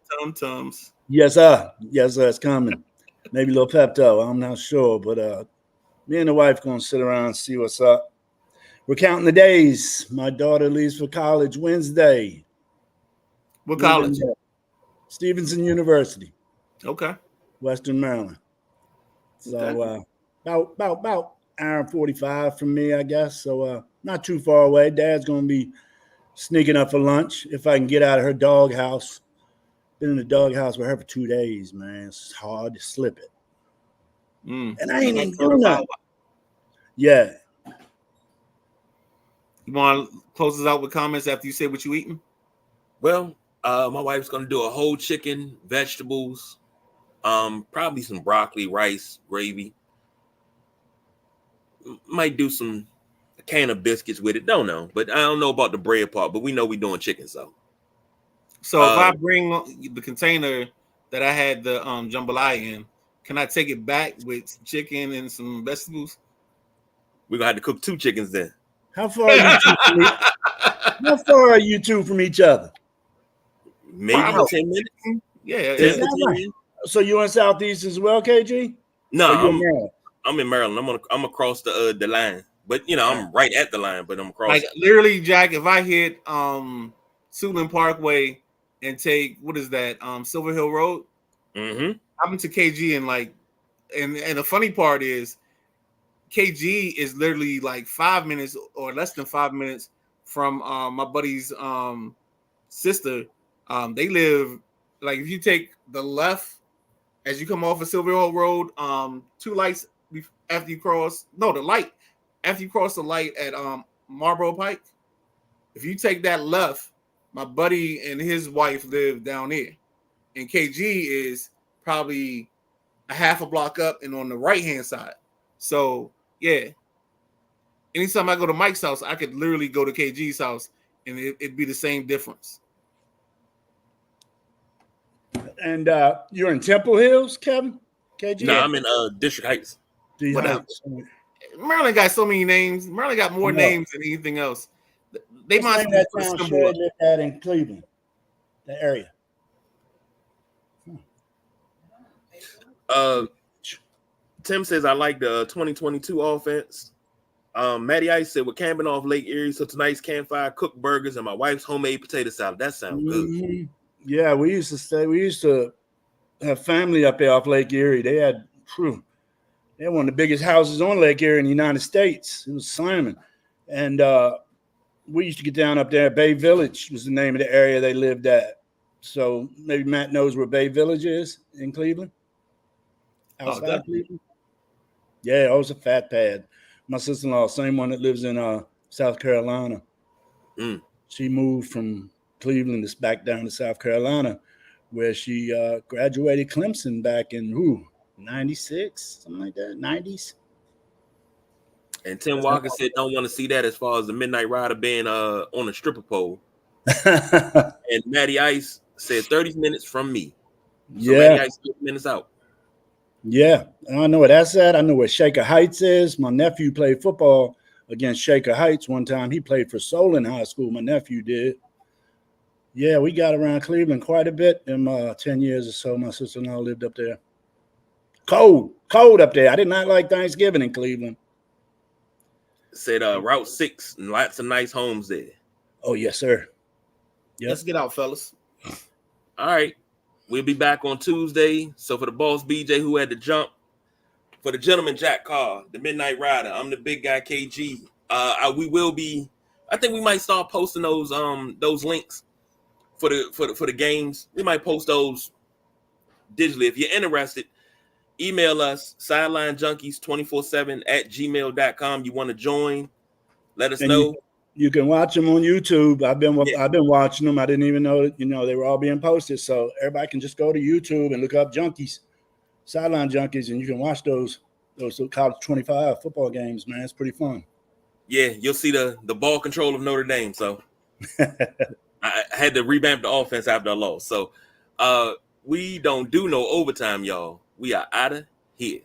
Speaker 4: Yes, sir. Yes, sir. It's coming. Maybe a little Pepto. I'm not sure. But me and the wife going to sit around and see what's up. We're counting the days. My daughter leaves for college Wednesday.
Speaker 3: What college?
Speaker 4: Stevenson University.
Speaker 3: Okay.
Speaker 4: Western Maryland. So about hour and 45 from me, I guess. So not too far away. Dad's going to be sneaking up for lunch if I can get out of her doghouse. Been in the doghouse with her for 2 days, man. It's hard to slip it. And I ain't even doing nothing. Yeah.
Speaker 3: You want to close us out with comments after you say what you eating?
Speaker 2: Well, my wife's gonna do a whole chicken, vegetables, probably some broccoli, rice, gravy. Might do a can of biscuits with it. Don't know, but I don't know about the bread part. But we know we're doing chicken, so.
Speaker 3: So if I bring the container that I had the jambalaya in, can I take it back with some chicken and some vegetables?
Speaker 2: We're gonna have to cook 2 chickens then.
Speaker 4: How far are you two from each other?
Speaker 2: Maybe
Speaker 3: Wow.
Speaker 2: 10 minutes.
Speaker 3: Yeah.
Speaker 2: 10 to 10 minutes.
Speaker 4: So you in Southeast as well, KG?
Speaker 2: No, I'm in Maryland. I'm across the line, but I'm right at the line, but I'm across.
Speaker 3: Like literally, Jack. If I hit Suitland Parkway and take what is that Silver Hill Road, I'm to KG and the funny part is KG is literally like 5 minutes or less than 5 minutes from my buddy's sister. They live like if you take the left as you come off of Silver Hill Road, 2 lights after you cross. No, the light after you cross the light at Marlboro Pike. If you take that left, my buddy and his wife live down there, and KG is probably a half a block up and on the right hand side. So yeah, anytime I go to Mike's house, I could literally go to KG's house, and it'd be the same difference.
Speaker 4: And you're in Temple Hills, Kevin? KG?
Speaker 2: No, I'm in District Heights.
Speaker 3: Maryland got so many names. Maryland got more names than anything else. They might
Speaker 4: that town Sherry lived at in Cleveland, the area.
Speaker 2: Tim says I like the 2022 offense. Matty Ice said we're camping off Lake Erie, so tonight's campfire, cooked burgers, and my wife's homemade potato salad. That sounds good.
Speaker 4: Yeah, we used to have family up there off Lake Erie. They had one of the biggest houses on Lake Erie in the United States. It was Simon. And we used to get down up there. Bay Village was the name of the area they lived at. So maybe Matt knows where Bay Village is in Cleveland. Outside Cleveland. Yeah, it was a fat pad. My sister-in-law, same one that lives in South Carolina.
Speaker 2: Mm.
Speaker 4: She moved from Cleveland back down to South Carolina, where she graduated Clemson back in 96, something like that, 90s.
Speaker 2: And Tim Walker said don't want to see that as far as the Midnight Rider being on a stripper pole. And Matty Ice said 30 minutes from me. So
Speaker 4: Yeah.
Speaker 2: Matty Ice 30 minutes out.
Speaker 4: Yeah, I know where that's at. I know where Shaker Heights is. My nephew played football against Shaker Heights one time. He played for Solon High School. My nephew did. Yeah, we got around Cleveland quite a bit in 10 years or so. My sister-in-law lived up there. Cold up there. I did not like Thanksgiving in Cleveland.
Speaker 2: Said Route 6 and lots of nice homes there.
Speaker 4: Oh, yes, sir. Yep.
Speaker 3: Let's get out, fellas.
Speaker 2: All right. We'll be back on Tuesday. So for the boss BJ who had to jump, for the gentleman Jack Carr, the Midnight Rider, I'm the big guy KG. We will be. I think we might start posting those links for the games. We might post those digitally. If you're interested, email us sidelinejunkies247@gmail.com. You want to join? Let us know.
Speaker 4: You can watch them on YouTube. I've been watching them. I didn't even know that, they were all being posted. So everybody can just go to YouTube and look up Junkies, Sideline Junkies, and you can watch those college 25 football games, man. It's pretty fun.
Speaker 2: Yeah, you'll see the ball control of Notre Dame. So I had to revamp the offense after a loss. So we don't do no overtime, y'all. We are out of here.